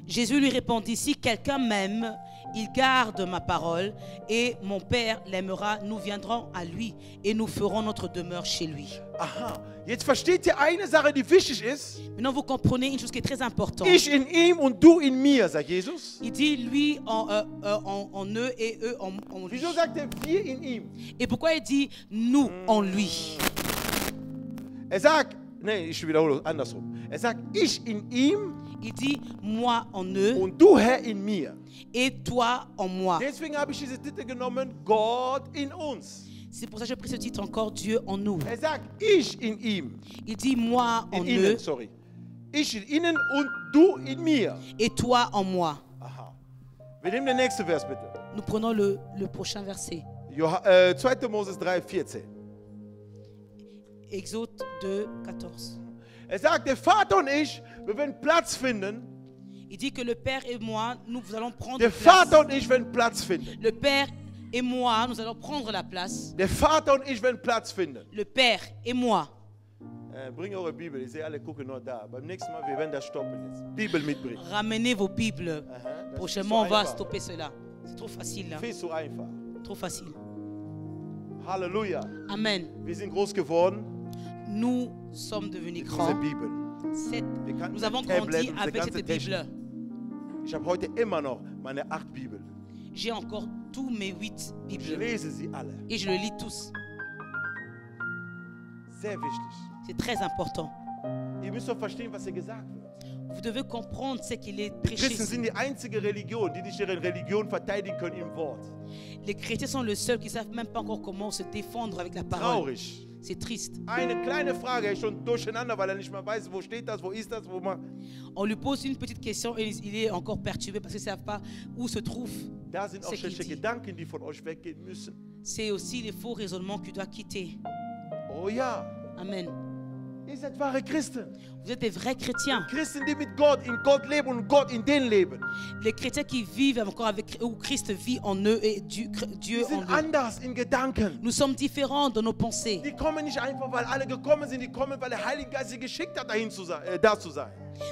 Jésus lui répondit, si quelqu'un m'aime, il garde ma parole et mon Père l'aimera. Nous viendrons à lui et nous ferons notre demeure chez lui. Aha, jetzt versteht ihr eine Sache, die wichtig ist. Maintenant, vous comprenez une chose qui est très importante. Ich in ihm und du in mir, sagt Jesus. Il dit lui en eux et eux en lui. Wieso sagt er wir in ihm? Et pourquoi il dit nous en lui? Er sagt, nee, ich wiederhole andersrum. Er sagt, ich in ihm Il dit moi en eux und du, Herr, in mir. et toi en moi. Deswegen habe ich diese Titel genommen, Gott in uns. C'est pour ça que j'ai pris ce titre encore, Dieu en nous. Er sagt, ich in ihm. Il dit moi en In ihnen, eux sorry. Ich in ihnen und du in mir. et toi en moi. Aha. Wir nehmen den nächsten Vers, bitte. Nous prenons le prochain verset. 2. Moses 3, 14. Exode 2, 14. Er sagt, der Vater und ich, wir werden Platz finden. Il dit que le Père et moi, nous allons prendre Der place. Vater und ich werden Platz finden. Le Père et moi, nous allons prendre la place. Der Vater und ich werden Platz finden. Le Père et moi. Bring eure Bibel. Ich sehe alle gucken nur da. Beim nächsten Mal, wir werden das stoppen jetzt. Bibel mitbringen. Ramenez vos Bibles. Das Prochainement, on ist va so einfach. stopper cela. C'est trop facile. Hein? Viel zu einfach. Trop facile. Halleluja. Amen. Wir sind groß geworden Nous sommes devenus mit dieser grands. Bibel. Cette- Wir kannten Nous avons Tablet grandi und diese avec ganze cette Technik. Bible. Ich habe heute immer noch meine 8 Bibeln. J'ai encore tous mes 8 Ich Bibles. lese sie alle. Et je le lis tous. Sehr wichtig. C'est très important. Ihr müsst doch verstehen, was hier gesagt wird. Vous devez comprendre ce qu'il est Die prêché. Christen sind die einzige Religion, die nicht ihre Religion verteidigen können im Wort. Les chrétiens sont les seuls qui ne savent même pas encore comment se défendre avec la parole. Traurig. C'est triste. Eine kleine Frage, er ist schon durcheinander, weil er nicht mehr weiß, wo steht das, wo ist das, wo man... On lui pose une petite question et il est encore perturbé parce qu'ils ne savent pas où se trouve. Da sind auch ce qu'il schlechte dit. Gedanken, die von euch weggehen müssen. C'est aussi les faux raisonnements que tu dois quitter. Oh ja, Amen. ihr seid wahre Christen. Vous êtes des vrais chrétiens. Christen, die mit Gott, in Gott leben und Gott in denen leben. Les chrétiens qui vivent encore avec où Christ vit en eux et Dieu Die en sind eux. anders in Gedanken. Nous sommes différents dans nos pensées. Die kommen nicht einfach, weil alle gekommen sind, die kommen, weil der Heilige Geist sie geschickt hat, dahin zu sein, da zu sein.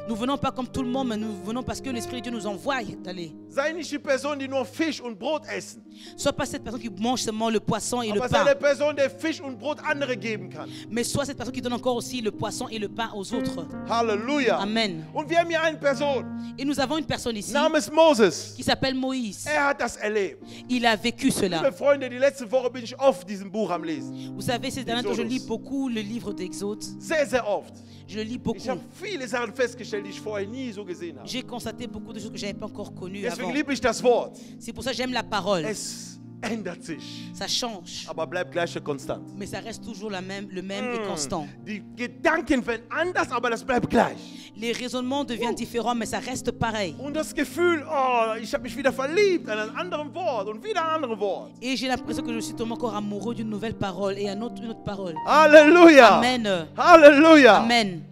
Nous venons pas comme tout le monde, mais nous venons parce que l'Esprit de Dieu nous envoie d'aller. Sei nicht die Person, die nur Fisch und Brot essen, Sois pas cette personne qui mange seulement le poisson et le aber sei pain, eine Person, der Fisch und Brot andere geben kann. mais sois cette personne qui donne encore aussi le poisson et le pain aux autres. Halleluja. Amen. Und wir haben hier eine Person, Et nous avons une personne ici namens Moses. qui s'appelle Moïse. Er hat das erlebt. Il a vécu cela. Liebe Freunde, die letzte Woche bin ich oft diesem Buch am Lesen. Vous savez, ces derniers temps, je Exodus. lis beaucoup le livre d'Exode. Sehr, sehr oft. Je le lis Ich beaucoup. habe viele Sachen festgestellt, die ich vorher nie so gesehen habe. J'ai constaté beaucoup de choses que je n'avais pas encore connues Deswegen avant. liebe ich das Wort. C'est pour ça que j'aime la parole. Es ändert sich, Ça change, aber bleibt gleich konstant. mais ça reste toujours le même et constant. Die Gedanken werden anders, aber das bleibt gleich. Les raisonnements deviennent différents, mais ça reste pareil. Und das Gefühl, oh, ich habe mich wieder verliebt an einem anderen Wort und wieder ein anderes Wort. Et j'ai l'impression que je suis tombé encore amoureux d'une nouvelle parole et une autre parole. Halleluja. Amen. Halleluja. Amen.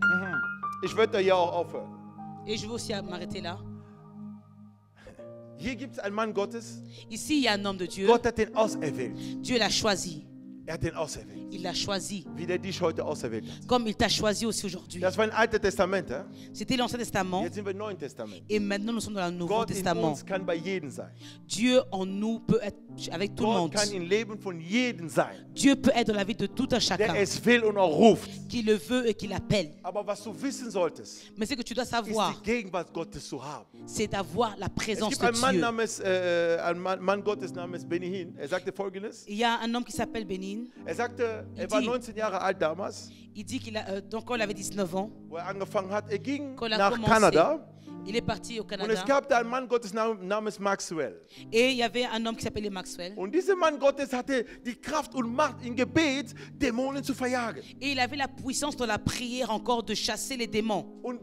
Ich würde hier auch aufhören. Et je vais aussi m'arrêter là. Hier gibt es einen Mann Gottes. Ici, il y a un homme de Dieu. Gott hat den auserwählt. Dieu l'a choisi. Er hat den auserwählt. Il l'a choisi. Wie der dich heute auserwählt hat. Comme il t'a choisi aussi aujourd'hui. Das war ein Altes Testament. Hein? C'était l'Ancien Testament. Jetzt sind wir im Neuen Testament. Et maintenant, nous sommes dans le Nouveau Gott in Testament. uns kann bei jedem sein. Dieu en nous peut être avec tout le Gott monde. kann im Leben von jedem sein, Dieu peut être dans la vie de tout un chacun. der es will und auch ruft. Qui le veut et qui l'appelle. Aber was du wissen solltest, Mais ce que tu dois ist savoir, die Gegenwart Gottes zu haben. c'est d'avoir la Es présence gibt de einen Mann, Dieu. einen Mann Gottes namens Benihin. Er sagte Folgendes. Il y a un homme qui s'appelle Bénin. Er sagte, Il er war dit- 19 Jahre alt damals, Il dit qu'il a, donc quand il avait 19 ans, wo er angefangen hat. Er ging quand il a nach commencé, Kanada il est parti au und es Canada. gab da einen Mann Gottes namens Maxwell. Et il y avait un homme qui s'appelait Maxwell. Und dieser Mann Gottes hatte die Kraft und Macht im Gebet, Dämonen zu verjagen. Et il avait la puissance dans la prière encore de chasser les démons. Und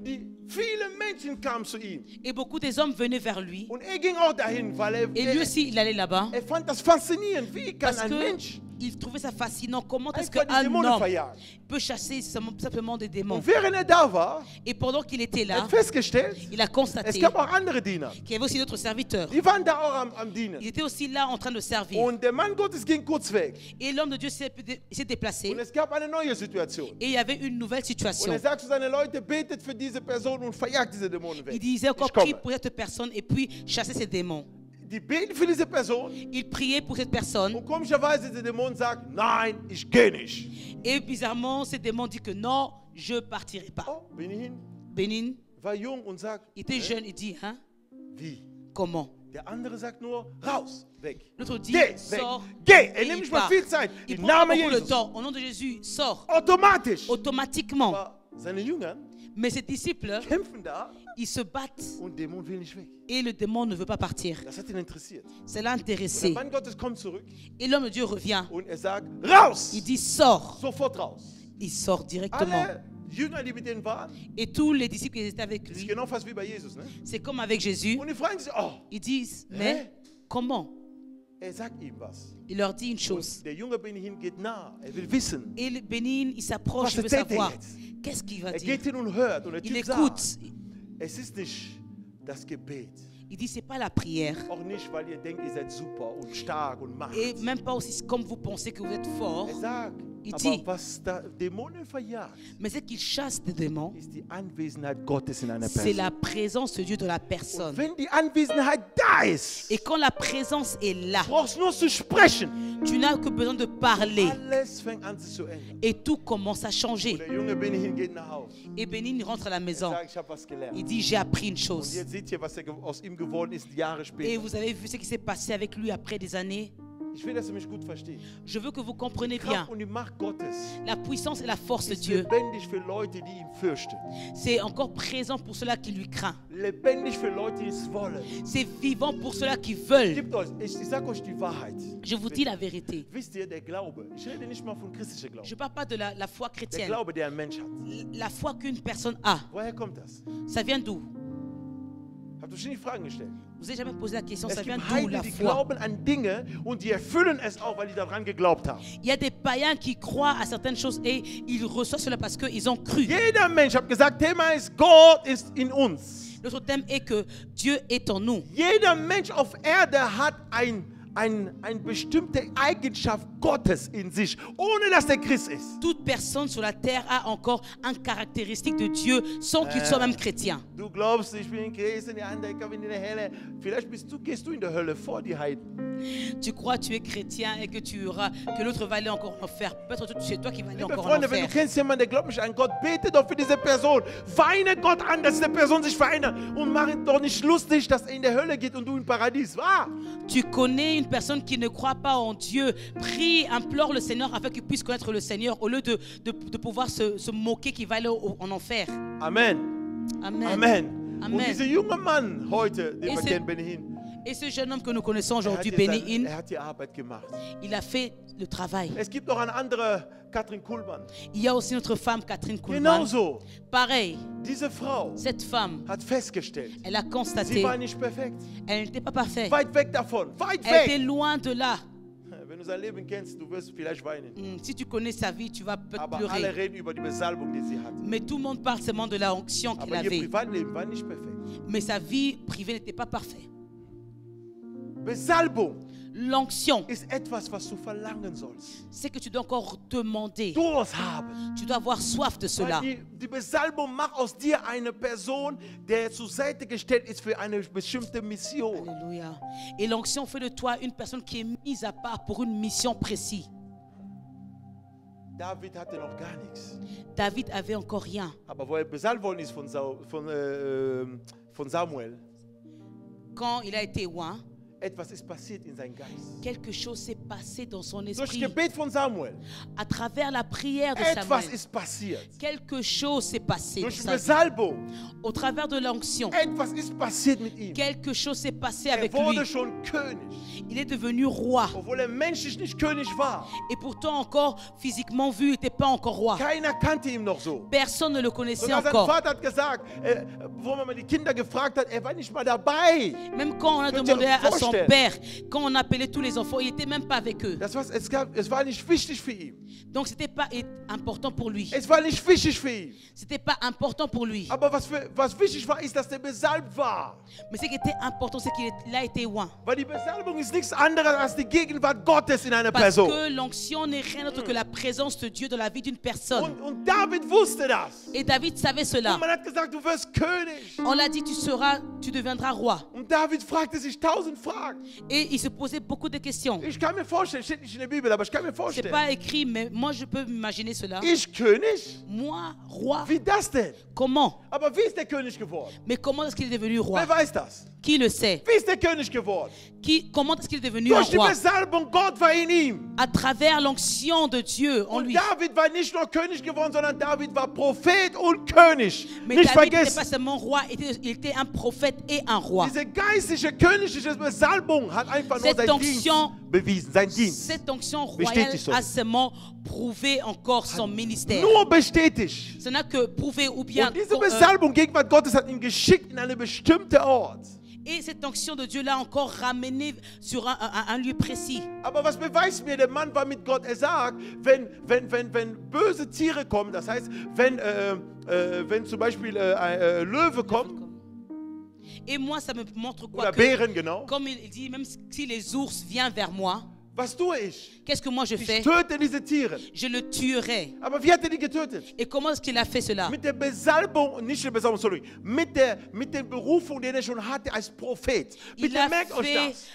viele Menschen kamen zu ihm. Et beaucoup des hommes venaient vers lui. Und er ging auch dahin, weil Et lui aussi, il allait là-bas. er fand das faszinierend. Wie kann Parce ein Mensch qu'il trouvait ça fascinant. Comment est-ce einfach die qu'un Dämonen homme verjagen? peut chasser simplement des démons? Und während er da war, Et pendant qu'il était er là, hat festgestellt, il a es constaté gab auch andere Diener. qu'il y avait aussi d'autres serviteurs. Die waren da auch am Dienen. Il était aussi là en train de servir. Und der Mann Gottes ging kurz weg. Et l'homme de Dieu s'est déplacé. Und es gab eine neue Situation. Et il y avait une nouvelle Und situation. er sagt zu seinen Leuten, betet für diese Person und verjagt diese Dämonen Il weg. disait encore Ich komme. prie pour cette personne et puis chasser ces démons. Die beten für diese Person Il priait pour cette personne und komischerweise der Dämon sagt, nein, ich gehe nicht. et bizarrement ces démons disent que non, je partirai pas. Oh, Benihin Bénin, war jung und sagt, il était jeune, il dit, hein, wie? comment? Der andere sagt nur, raus, weg. L'autre dit, Geh, weg. sors. Geh. Et Er nimmt il nicht mal part. viel Zeit. Il Im prend pas Namen beaucoup le Jesus. temps. Au nom de Jésus, sors Automatisch. automatiquement. Aber seine Jünger Mais ses disciples, kämpfen da ils se battent und der Dämon will nicht weg. et le démon ne veut pas partir. Das hat ihn interessiert. C'est l'a Der intéressé. Mann Gottes kommt zurück Et l'homme de Dieu revient. und er sagt, raus. Il dit, sors. Sofort raus. Il sort directement. Alle Jünger, die mit denen waren, Et tous les disciples qui étaient avec ist lui, genau fast wie bei Jesus. Ne? c'est comme avec Jésus. Und die fragen sich, oh, Ils disent, mais comment? er sagt ihm was. Il leur dit une chose. Und der junge Benihin geht nah. Er will wissen. Et le Bénin, il s'approche, il veut Was erzählt er savoir. jetzt? Qu'est-ce qu'il va Er dire? geht hin und hört. Und der Il Typ écoute. sagt, es ist nicht das Gebet. Il dit, c'est pas la prière. Auch nicht, weil ihr denkt, ihr seid super und stark und macht. Et même pas aussi comme vous pensez que vous êtes fort. Er sagt, Il aber dit- was da Dämonen verjagt, Mais c'est qu'il chasse des démons. ist die Anwesenheit Gottes in einer C'est Person. la présence de Dieu dans la Und personne. wenn die Anwesenheit da ist, Et quand la présence est là, brauchst nur zu sprechen. tu n'as que besoin de parler. Alles fängt an sich zu ändern. Et tout commence à changer. Der junge Benihin geht nach Hause. Et Bénin rentre à la Er maison. sagt, ich habe was gelernt. Il dit, j'ai appris une Und chose. jetzt seht ihr, was aus ihm geworden ist, Jahre Et später. vous avez vu ce qui s'est passé avec lui après des années. Ich will, dass du mich gut verstehst. Je veux que vous compreniez Die bien. Kraft und die Macht Gottes La puissance et la force de ist Dieu, lebendig für Leute, die ihn fürchten. c'est encore présent pour ceux-là qui lui craignent. Lebendig für Leute, die es wollen. C'est vivant pour ceux-là qui veulent. Gebt euch, ich sage euch die Wahrheit. Je vous dis la vérité. Wisst ihr, der Glaube, ich rede nicht mal von christlichem Glauben. Je ne parle pas de la foi Der chrétienne. Glaube, der ein Mensch hat. La foi qu'une personne a, Woher kommt das? ça vient d'où? Habt ihr schon die Fragen gestellt? Vous n'avez jamais posé la question, ça Es vient gibt d'où Heiden, la die foi? glauben an Dinge und die erfüllen es auch, weil die daran geglaubt haben. Il y a des païens qui croient à certaines choses et ils reçoivent cela parce qu'ils ont cru. Jeder Mensch, ich habe gesagt, Thema ist, Gott ist in uns. L'autre thème est que Dieu est en nous. Jeder Mensch auf Erde hat eine bestimmte Eigenschaft Gottes in sich, ohne dass der Christ ist. Toute personne sur la terre a encore une caractéristique de Dieu sans qu'il soit même chrétien. Du glaubst, ich bin Christ und die anderen kommen in die Hölle. Vielleicht gehst du in der Hölle vor die Heiden. Tu crois tu es chrétien et que que l'autre va aller encore en enfer. Peut-être que c'est toi qui vas aller Liebe encore en Freunde, wenn du enfer. kennst jemanden, der glaubt nicht an Gott, bete doch für diese Person. Weine Gott an, dass diese Person sich verändert. Und mach ihn doch nicht lustig, dass er in der Hölle geht und du im Paradies. Wahr? Tu connais une personne qui ne croit pas en Dieu. Prie, implore le Seigneur afin qu'il puisse connaître le Seigneur au lieu de pouvoir se moquer qu'il va aller en enfer. Amen. Amen. Amen. Und Amen. dieser junge Mann heute, den wir Et kennen, Benin, Et ce jeune homme que nous connaissons aujourd'hui, er Béni-In, hat die Arbeit gemacht. il a fait le travail. Es gibt noch eine andere, Katrin Kuhlmann. Il y a aussi notre femme Catherine Kuhlmann. Genauso. Pareil, Diese Frau cette femme, hat festgestellt, elle a sie constaté, war nicht perfekt. elle n'était pas parfaite. Weit weg davon. Weit Elle était weg. loin de là. Wenn du sein Leben kennst, du wirst vielleicht weinen. Si tu connais sa vie, tu vas peut-être Aber alle pleurer. reden über die Besalbung, die sie hat. Mais tout le monde parle seulement de la onction qu'il Aber ihr avait. Privatleben war nicht perfekt. Mais sa vie privée n'était pas parfaite. Besalbung L'onction, ist etwas, was du verlangen sollst. c'est que tu dois encore demander. Durst haben. Tu dois avoir soif de cela. Weil die Besalbung macht aus dir eine Person, der zur Seite gestellt ist für eine bestimmte Mission. Alléluia. Et l'onction fait de toi une personne qui est mise à part pour une mission précise. David hatte noch gar nichts. David avait encore rien. Aber wo er besalbt worden ist von Samuel, Quand il a été oint, etwas ist passiert in seinem Geist. quelque chose s'est passé dans son Durch esprit. Gebet von Samuel, À travers la prière de etwas Samuel, ist passiert. quelque chose s'est passé. dans Durch sa vie. Besalbung, Au travers de l'onction, etwas ist passiert mit ihm. quelque chose s'est passé Er avec wurde lui. schon König, Il est devenu roi. obwohl er menschlich nicht König war. Et pourtant encore, physiquement vu, il n'était pas encore roi. Keiner kannte ihn noch so. Personne ne le connaissait Sogar sein encore. Vater hat gesagt, wo man mal die Kinder gefragt hat, er war nicht mal dabei. Même quand on a Könnt ihr demandé euch à son vorstellen? père, quand on appelait tous les enfants, il n'était même pas avec eux. Es war nicht wichtig für ihn. Donc c'était pas important pour lui. Es war nicht wichtig für ihn. C'était pas important pour lui. Aber was wichtig war, ist, dass er besalbt war. Mais ce qui était important, c'est qu'il a été oint. Weil die Besalbung ist nichts anderes als die Gegenwart Gottes in einer Parce Person. que l'onction n'est rien d'autre que la présence de Dieu dans la vie d'une personne. Und David wusste das. Et David savait cela. Und man hat gesagt, du wirst König. On l'a dit, tu deviendras roi. Und David fragte sich 1000 Fragen. Et il se posait beaucoup de questions. Ich kann mir vorstellen, steht nicht in der Bibel, aber ich kann mir C'est vorstellen. pas écrit, mais moi je peux m'imaginer cela. Ich König? Moi, roi, Wie das denn? comment? Aber wie ist der König geworden? Mais comment est-ce qu'il est devenu roi? Wer weiß das? Qui le sait? Wie ist der König geworden? Comment est-ce qu'il est devenu un Durch die roi? Besalbung, Gott war in ihm. À travers l'onction de Dieu en Und lui. David war nicht nur König geworden, sondern David war Prophet und König. Mais Nicht David n'était pas vergessen. seulement roi, il était un prophète et un roi. Diese geistliche, königliche Besalbung hat einfach nur Cette seinen Dienst onction- bewiesen, sein Dienst. Cette onction Bestätigt royale so. a seulement prouvé encore son ministère. Nur bestätigt. Ce n'a que prouvé ou bien... Und diese Besalbung, Gegenwart Gottes, hat ihn geschickt in einen bestimmten Ort. et cette onction de Dieu l'a encore ramené sur un lieu précis. Aber was beweist mir, der Mann war mit Gott? Er sagt, wenn böse Tiere kommen, das heißt, wenn zum Beispiel ein Löwe kommt, Et moi, ça me montre quoi oder que, Bären, genau, comme il dit, même si les ours viennent vers moi, was tue ich? qu'est-ce que moi je Ich fais? töte diese Tiere. Je le tuerai. Aber wie hat er die getötet? Et comment est-ce qu'il a fait cela? Mit der Besalbung, nicht der Besalbung, sorry, mit der Berufung, die er schon hatte als Prophet. Bitte merkt euch das.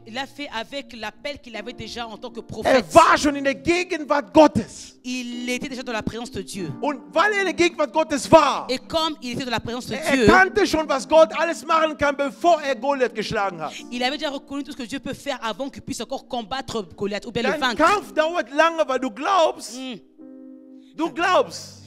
Il a fait avec l'appel qu'il avait déjà en tant que Er prophète. war schon in der Gegenwart Gottes. Il était déjà dans la présence de Dieu. Und weil er in der Gegenwart Gottes war, Et comme il était dans la présence de er Dieu, kannte schon, was Gott alles machen kann, bevor er Goliath geschlagen hat. il avait déjà reconnu tout ce que Dieu peut faire avant qu'il puisse encore combattre battre Goliath ou bien le Dein vaincre. Kampf dauert lange, weil du glaubst. Du glaubst.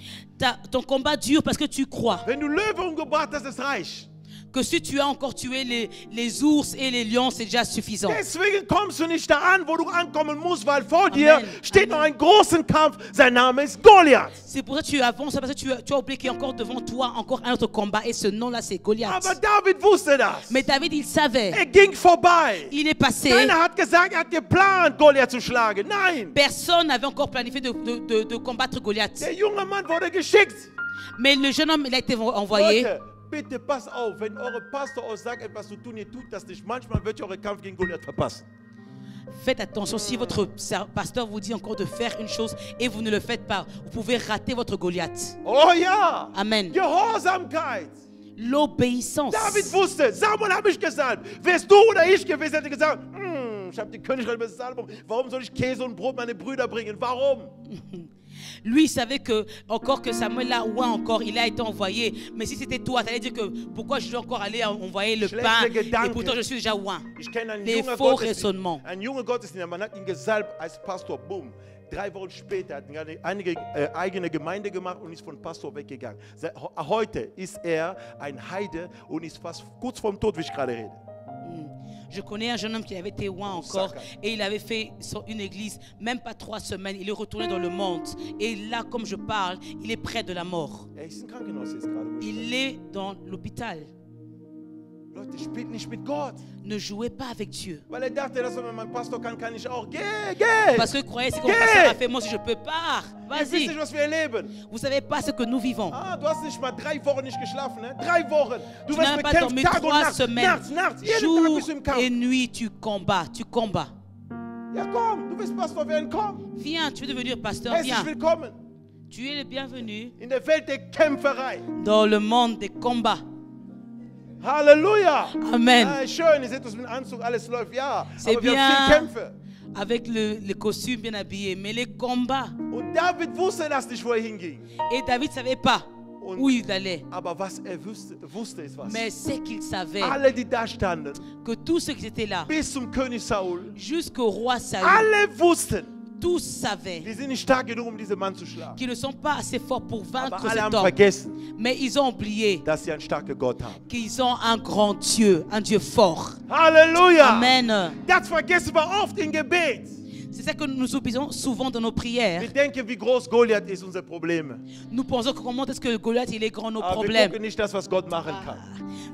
Ton combat dure parce que tu crois Wenn du Löwe umgebracht hast, ist reich. que si tu as encore tué les ours et les lions, c'est déjà suffisant. Deswegen kommst du nicht da an, wo du ankommen musst, weil vor dir steht noch ein großer Kampf. Sein Name ist Goliath. C'est pour ça que tu avances, parce que tu as oublié qu'il y a encore devant toi encore un autre combat et ce nom-là c'est Goliath. Aber David wusste das. Mais David il savait, Er ging vorbei. il est passé. Keiner hat gesagt, er hat geplant, Goliath zu schlagen. Nein. Personne n'avait encore planifié de combattre Goliath. Der junge Mann wurde geschickt. Mais le jeune homme il a été envoyé. Leute, bitte pass auf, wenn eure Pastor euch sagt, etwas zu tun, ihr tut das nicht. Manchmal wird ihr euren Kampf gegen Goliath verpassen. Faites attention, si votre pasteur vous dit encore de faire une chose et vous ne le faites pas, vous pouvez rater votre Goliath. Oh ja. Amen. Gehorsamkeit. L'obéissance. David wusste, Samuel habe ich gesalbt. Wärst du oder ich gewesen, hätte gesagt, ich habe die Königin besalbt. Warum soll ich Käse und Brot meine Brüder bringen? Warum? Lui, il savait que Samuel là, ouais, encore, il a été envoyé. Mais si c'était toi, tu allais dire que pourquoi je dois encore aller envoyer le pain et pourtant je suis déjà ouin. Les faux raisonnements. Ein junger Gottesdiener, man hat ihn gesalbt als Pastor, boom. 3 Wochen später hat er eine eigene Gemeinde gemacht und ist von Pastor weggegangen. Heute ist er ein Heide und ist fast kurz vorm Tod, wie ich gerade rede. Je connais un jeune homme qui avait été oint encore et il avait fait une église, même pas 3 semaines. Il est retourné dans le monde et là, comme je parle, il est près de la mort. Il est dans l'hôpital. Leute, spielt nicht mit Gott. Ne jouez pas avec Dieu. Weil dachte, dass wenn mein Pastor kann ich auch. Geh. Parce que croyez ce que mon pasteur a fait, moi si je peux pas. Vas-y. Nicht, was wir erleben. Vous savez pas ce que nous vivons. Ah, du hast nicht mal 3 Wochen nicht geschlafen, ne? 3 Wochen. Du n'as pas dormi 3 semaines. Nachts. Jour et nuit, tu combats. Ja, komm, du willst Pastor werden, komm. Viens, tu veux devenir pasteur, viens. Herzlich willkommen. Tu es le bienvenu. In der Welt der Kämpferei. Dans le monde des combats. Halleluja. Amen. Ja, schön, ihr seht uns mit dem Anzug, alles läuft, ja. C'est Aber wir bien. haben viele Kämpfe. Avec le costume bien habillé, mais les combats. Und David wusste das nicht, wo er hinging. Et David ne savait pas où il allait. Aber was er wusste ist was. Mais c'est qu'il savait Alle, die da standen, que tous ceux qui étaient là, bis zum König Saul, jusqu'au roi Saül, alle wussten, tous savaient die sind nicht stark genug, diesen Mann zu schlagen. qu'ils ne sont pas assez forts pour vaincre Aber alle cet haben homme. vergessen, Mais ils ont oublié dass sie einen starken Gott haben. qu'ils ont un grand Dieu, un Dieu fort. Halleluja. Amen. Das vergessen wir oft im Gebet. C'est ça que nous oublions souvent dans nos prières. Wir denken, wie groß Goliath ist, unsere Probleme. Nous pensons que comment est-ce que Goliath il est grand nos Aber wir problèmes. gucken nicht das, was Gott machen kann.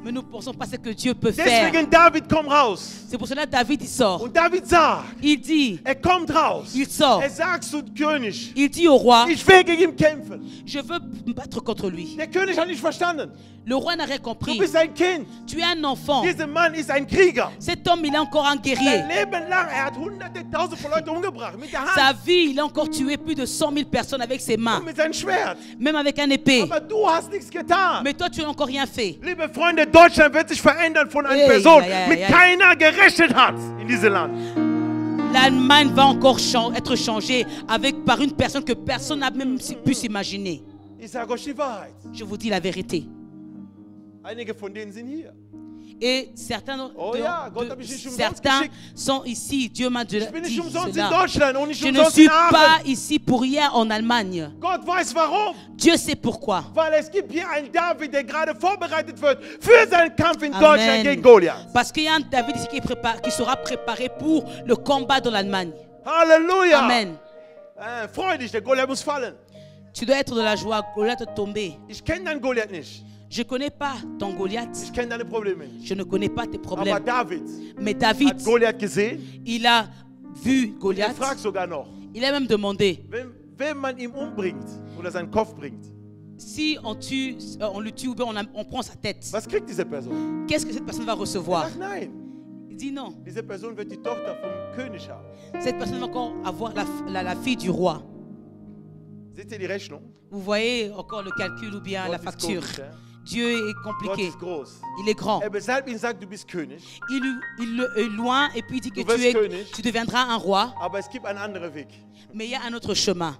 Mais nous ne pensons pas ce que Dieu peut faire. Deswegen David kommt raus. C'est pour cela que David il sort. Und David sagt, Il dit, kommt raus. il sort. Er sagt zu König, Il dit au roi, ich will gegen ihn kämpfen. je veux me battre contre lui. Der König hat nicht verstanden. Le roi n'a rien Du compris. bist ein Kind. Tu es un enfant. Dieser Mann ist ein Krieger. Cet homme, il est encore un guerrier. Sein Leben lang, er hat hunderte, tausende von Leuten umgebracht. Mit der Hand. Sa vie, il a encore tué plus de 100 000 personnes avec ses mains, Und mit seinem Schwert. même avec un épée. Aber du hast nichts getan. Mais toi, tu n'as encore rien fait. Liebe Freunde, Deutschland wird sich verändern von einer Hey, Person, ja, ja, mit ja. keiner gerechnet hat in diesem Land. L'Allemagne va encore être changée par une personne que personne n'a même pu s'imaginer. Ich sage euch die Wahrheit. Je vous dis la vérité. Einige von denen sind hier. Et certains, Oh ja, Gott hat mich nicht umsonst certains geschickt. sont ici. Dieu m'a dit Ich bin nicht umsonst in cela. Deutschland und nicht Je ne umsonst suis in Aachen. pas ici pour rien en Allemagne. Gott weiß warum. Dieu sait pourquoi. Weil es gibt hier einen David, der gerade vorbereitet wird für seinen Kampf in Amen. Deutschland gegen Goliath. Parce qu'il y a un David ici qui sera préparé pour le combat dans l'Allemagne. Halleluja. Amen. Freu dich, der Goliath muss fallen. Tu dois être de la joie. Goliath est tombé. Ich kenne deinen Goliath nicht. Je ne connais pas ton Goliath. Ich kenne deine Probleme nicht. Je ne connais pas tes Aber problèmes. David Mais David, hat Goliath gesehen. il a vu Er Goliath. fragt sogar noch, Il a même demandé, wenn man ihn umbringt oder seinen Kopf bringt, si on le tue ou bien on prend sa tête, was kriegt diese Person? qu'est-ce que cette personne va Er recevoir? sagt nein. Il dit non. Diese Person wird die Tochter vom König haben. Cette personne va encore avoir la fille du roi. Seht ihr die Rechnung? Vous voyez encore le calcul ou bien Gott la ist facture. groß, ja? Dieu est Gott compliqué. ist groß. Il est grand. Er besalbt ihn, sagt, du bist König, Il est loin et puis il dit que Du wirst König. tu deviendras un roi. aber es gibt einen anderen Weg. Mais il y a un autre chemin.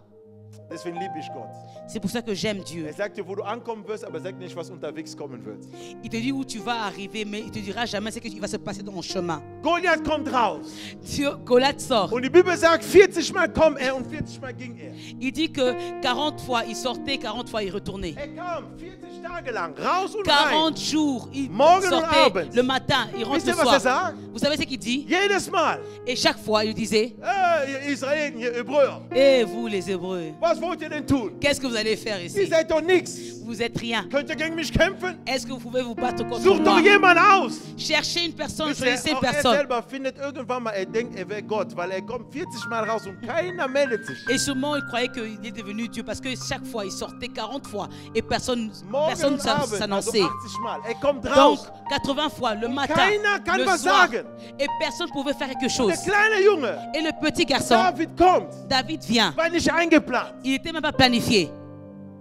Deswegen liebe ich Gott. C'est pour ça que j'aime Dieu. Er sagt dir, wo du ankommen wirst, aber er sagt nicht, was unterwegs kommen wird. Il te dit où tu vas arriver, mais il te dira jamais ce qui va se passer dans ton chemin. Goliath kommt raus. Goliath sort. Und die Bibel sagt, 40 Mal kam er und 40 Mal ging er. Il dit que 40 fois il sortait, 40 fois il retournait. Er kam 40 Tage lang, raus und 40 rein. jours, il Morgen und sortait Abend. le matin, il rentre Wisst le ihr, was er soir. sagt? Vous savez ce qu'il dit? Jedes Mal. Et chaque fois, il disait, Ihr Israeliten, ihr Hebräer, et vous les Hébreux, was wollt ihr denn tun? qu'est-ce que vous allez faire Ihr ici? seid doch nichts. Vous êtes rien. Könnt ihr gegen mich kämpfen? Est-ce que vous pouvez vous battre contre Sucht doch moi? jemand aus. Cherchez une personne, Wisst ihr, choisissez une auch er personne. selber findet irgendwann mal, er denkt, er wäre Gott, weil er kommt 40 Mal raus und keiner meldet sich. Et sûrement, il croyait qu'il est devenu Dieu parce que chaque fois, il sortait 40 fois et personne Morgen und Abend, also s'annonçait. 80 Mal. Er kommt Donc, raus. 80 fois le matin, keiner kann le was soir, sagen. et personne ne pouvait faire quelque chose. Der kleine Junge, Et le petit garçon, David kommt, David vient. war nicht eingeplant. Il n'était même pas planifié.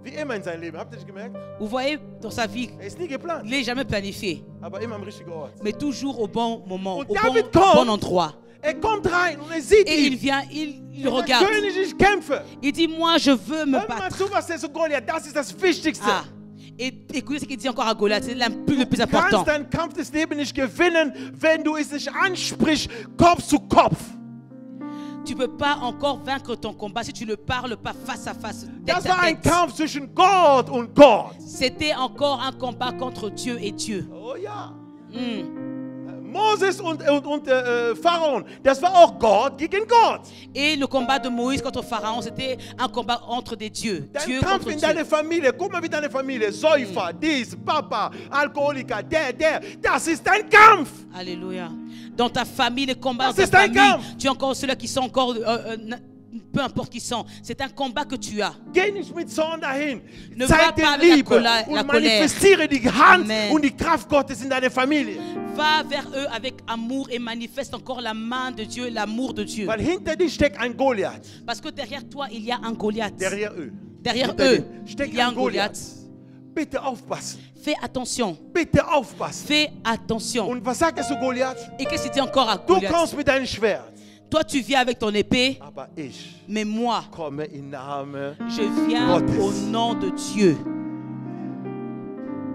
Wie immer in seinem Leben, habt ihr nicht gemerkt? Vous voyez, dans sa vie, Er ist nie geplant, il n'est jamais planifié, aber immer am richtigen Ort. mais toujours au bon moment, Und au David bon kommt. endroit. Er kommt rein und er sieht Et il ihn. vient, il Er sagt, regarde. König, ich kämpfe. Il dit, moi, je veux me Hör mal battre. zu, was der so Goliath, das ist das Wichtigste. Ah. Et écoutez ce qu'il dit encore à Goliath, c'est le plus Du important. kannst deinen Kampf des Lebens nicht gewinnen, wenn du es nicht ansprichst, Kopf zu Kopf. Tu ne peux pas encore vaincre ton combat si tu ne parles pas face à face, tête Das à war ein tête. Kampf zwischen Gott und Gott. C'était encore un combat contre Dieu et Dieu. Oh ja. Hmm. Moses und Pharaon, das war auch Gott gegen Gott. Et le combat de Moïse contre Pharaon, c'était un combat entre des dieux. Dein Dieu Kampf contre in Dieu. deiner Familie, guck mal wie deine Familie, Säufer, dies, Papa, Alkoholiker, der, das ist dein Kampf. Alléluia. Dans ta famille, les combats Das dans ta ist dein famille, Kampf. tu as encore ceux-là qui sont encore, peu importe qui sont. C'est un combat que tu as. Geh nicht mit Zorn dahin. Ne Zeig va dir pas avec la Liebe Colère. und manifestiere die Hand Amen. und die Kraft Gottes in deiner Familie. Va vers eux avec amour et manifeste encore la main de Dieu, l'amour de Dieu. Weil hinter dir steckt ein Goliath. Parce que derrière toi, il y a un Goliath. Derrière eux. Derrière Hinter eux, dir steckt il y a ein un Goliath. Bitte aufpassen. Fais attention. Bitte aufpassen. Fais attention. Und was sagt er zu Goliath? Et qu'est-ce qu'il dit encore à Du Goliath? kommst mit deinem Schwert. Toi, tu viens avec ton épée, Aber ich mais moi, komme im Namen. je viens Gottes. au nom de Dieu.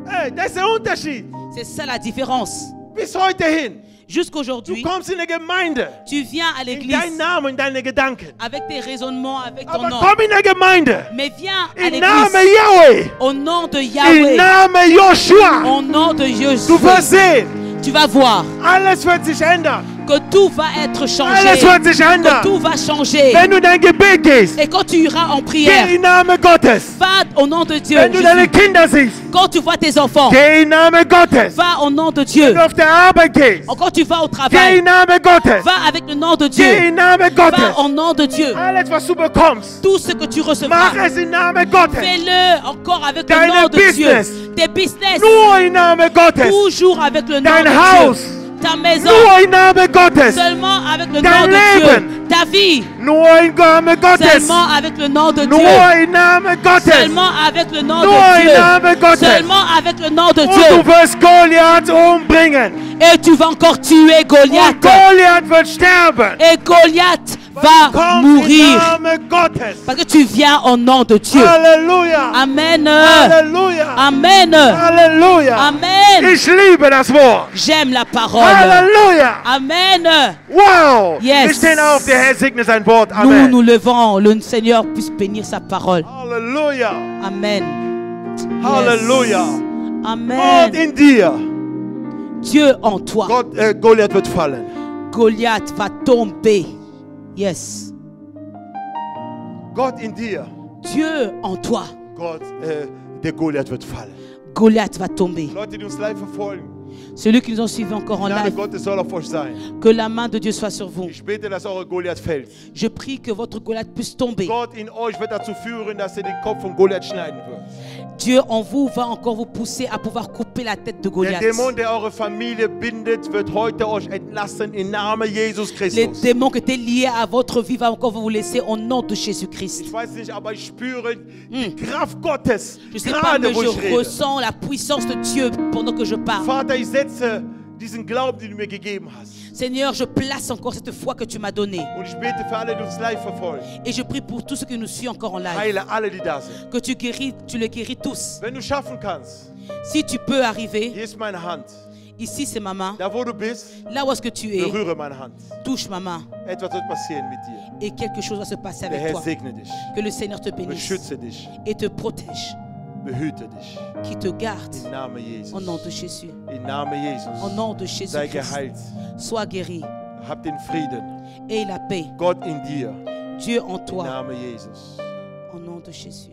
Hey, das ist der Unterschied. C'est ça la différence. Bis heute hin. Du Jusqu'aujourd'hui, kommst in eine Gemeinde. tu viens à In l'église deinen Namen, in deine Gedanken. avec tes raisonnements, avec ton Aber nom. komm in der Gemeinde. Mais viens à Im Namen l'église Yahweh. au nom de Im Yahweh, Namen Joshua. au nom de Du Jésus. wirst sehen, Tu vas voir alles wird sich ändern. que tout va être changé, Alles wird sich que ändern. tout va changer. Wenn du in dein Gebet gehst, Et quand tu iras en geh prière, im Namen Gottes. va au nom de Dieu. Wenn du deine Jésus. Kinder siehst, Quand tu vois tes enfants, geh im Namen Gottes. va au nom de Wenn Dieu. du auf der Arbeit gehst, Quand tu vas au geh travail, im Namen Gottes. va avec le nom de Geh Dieu. im Namen Va Gottes. au nom de Dieu. Alles, was du bekommst, Tout ce que tu mach recevras, es im Namen Gottes. fais-le encore avec Deine le nom de business. Dieu. Tes business, Nur im Namen Gottes. toujours avec le nom Dein de Haus. Dieu. Ta maison, Nur im Namen Gottes. seulement avec le Dein nom de Dieu. Leben. Ta vie, Nur im Namen Gottes. seulement avec le nom de Nur Dieu. im Namen Gottes. Seulement avec le nom Nur de im Namen Dieu. Gottes. Seulement avec le nom de Und du Dieu. wirst Goliath umbringen. Et tu vas encore tuer Und Goliath. Goliath wird sterben. Et Goliath va Komm mourir. im Namen Gottes. Parce que tu viens au nom de Dieu. Halleluja. Amen. Halleluja. Amen. Halleluja. Amen. Ich liebe das Wort. J'aime la parole. Halleluja. Amen. Wow. Yes. Wir stehen auf. Der Herr segne sein Wort. Nous Amen. nous levons. Le Seigneur puisse bénir sa parole. Halleluja. Amen. Halleluja. Yes. Gott Amen. in dir. Dieu en toi. Goliath wird fallen. Goliath va tomber. Yes. Gott in dir. Dieu en toi. Der Goliath wird fallen. Goliath va tomber. Leute, die uns live verfolgen, Celui qui nous ont suivis encore en die Gnade live, Gottes soll auf euch sein. que la main de Dieu soit sur vous. Ich bete, dass eure Goliath fällt. Je prie que votre Goliath puisse tomber. Gott in euch wird dazu führen, dass er den Kopf von Goliath schneiden wird. Dieu en vous va encore vous pousser à pouvoir couper la tête de Der Goliath. Dämon, der eure Familie bindet, wird heute euch entlassen im Namen Jesus Les Christus. démons qui étaient liés à votre vie va encore vous laisser au nom de Jésus-Christ. Ich weiß nicht, aber ich spüre die Kraft Gottes, Je ne sais pas, gerade mais wo ich je rede. ressens la puissance de Dieu pendant que je parle. Vater, ich setze diesen Glauben, den du mir gegeben hast. Seigneur, je place encore cette foi que tu m'as donnée. Und ich bete für alle, die uns live verfolgen. Et je prie pour tous ceux qui nous suivent encore en live. Heile alle, die da sind. Que tu les guéris tous. Wenn du schaffen kannst, Si tu peux arriver, hier ist meine Hand. ici c'est ma main. Da wo du bist, Là où est-ce que tu es, berühre meine Hand. touche ma main. Etwas wird passieren mit dir. Et quelque chose va se passer Der avec Herr toi. segne dich, Que le Seigneur te bénisse beschütze dich, et te protège. behüte dich. Qui te garde. Im Namen Jesus. Au nom de Jésus. Im Namen Jesus. Au nom de Sei Jésus-Christ. geheilt. Sois guéri. Hab den Frieden. Et la paix. Gott in dir. Dieu en Im toi. Namen Jesus. Au nom de Jésus.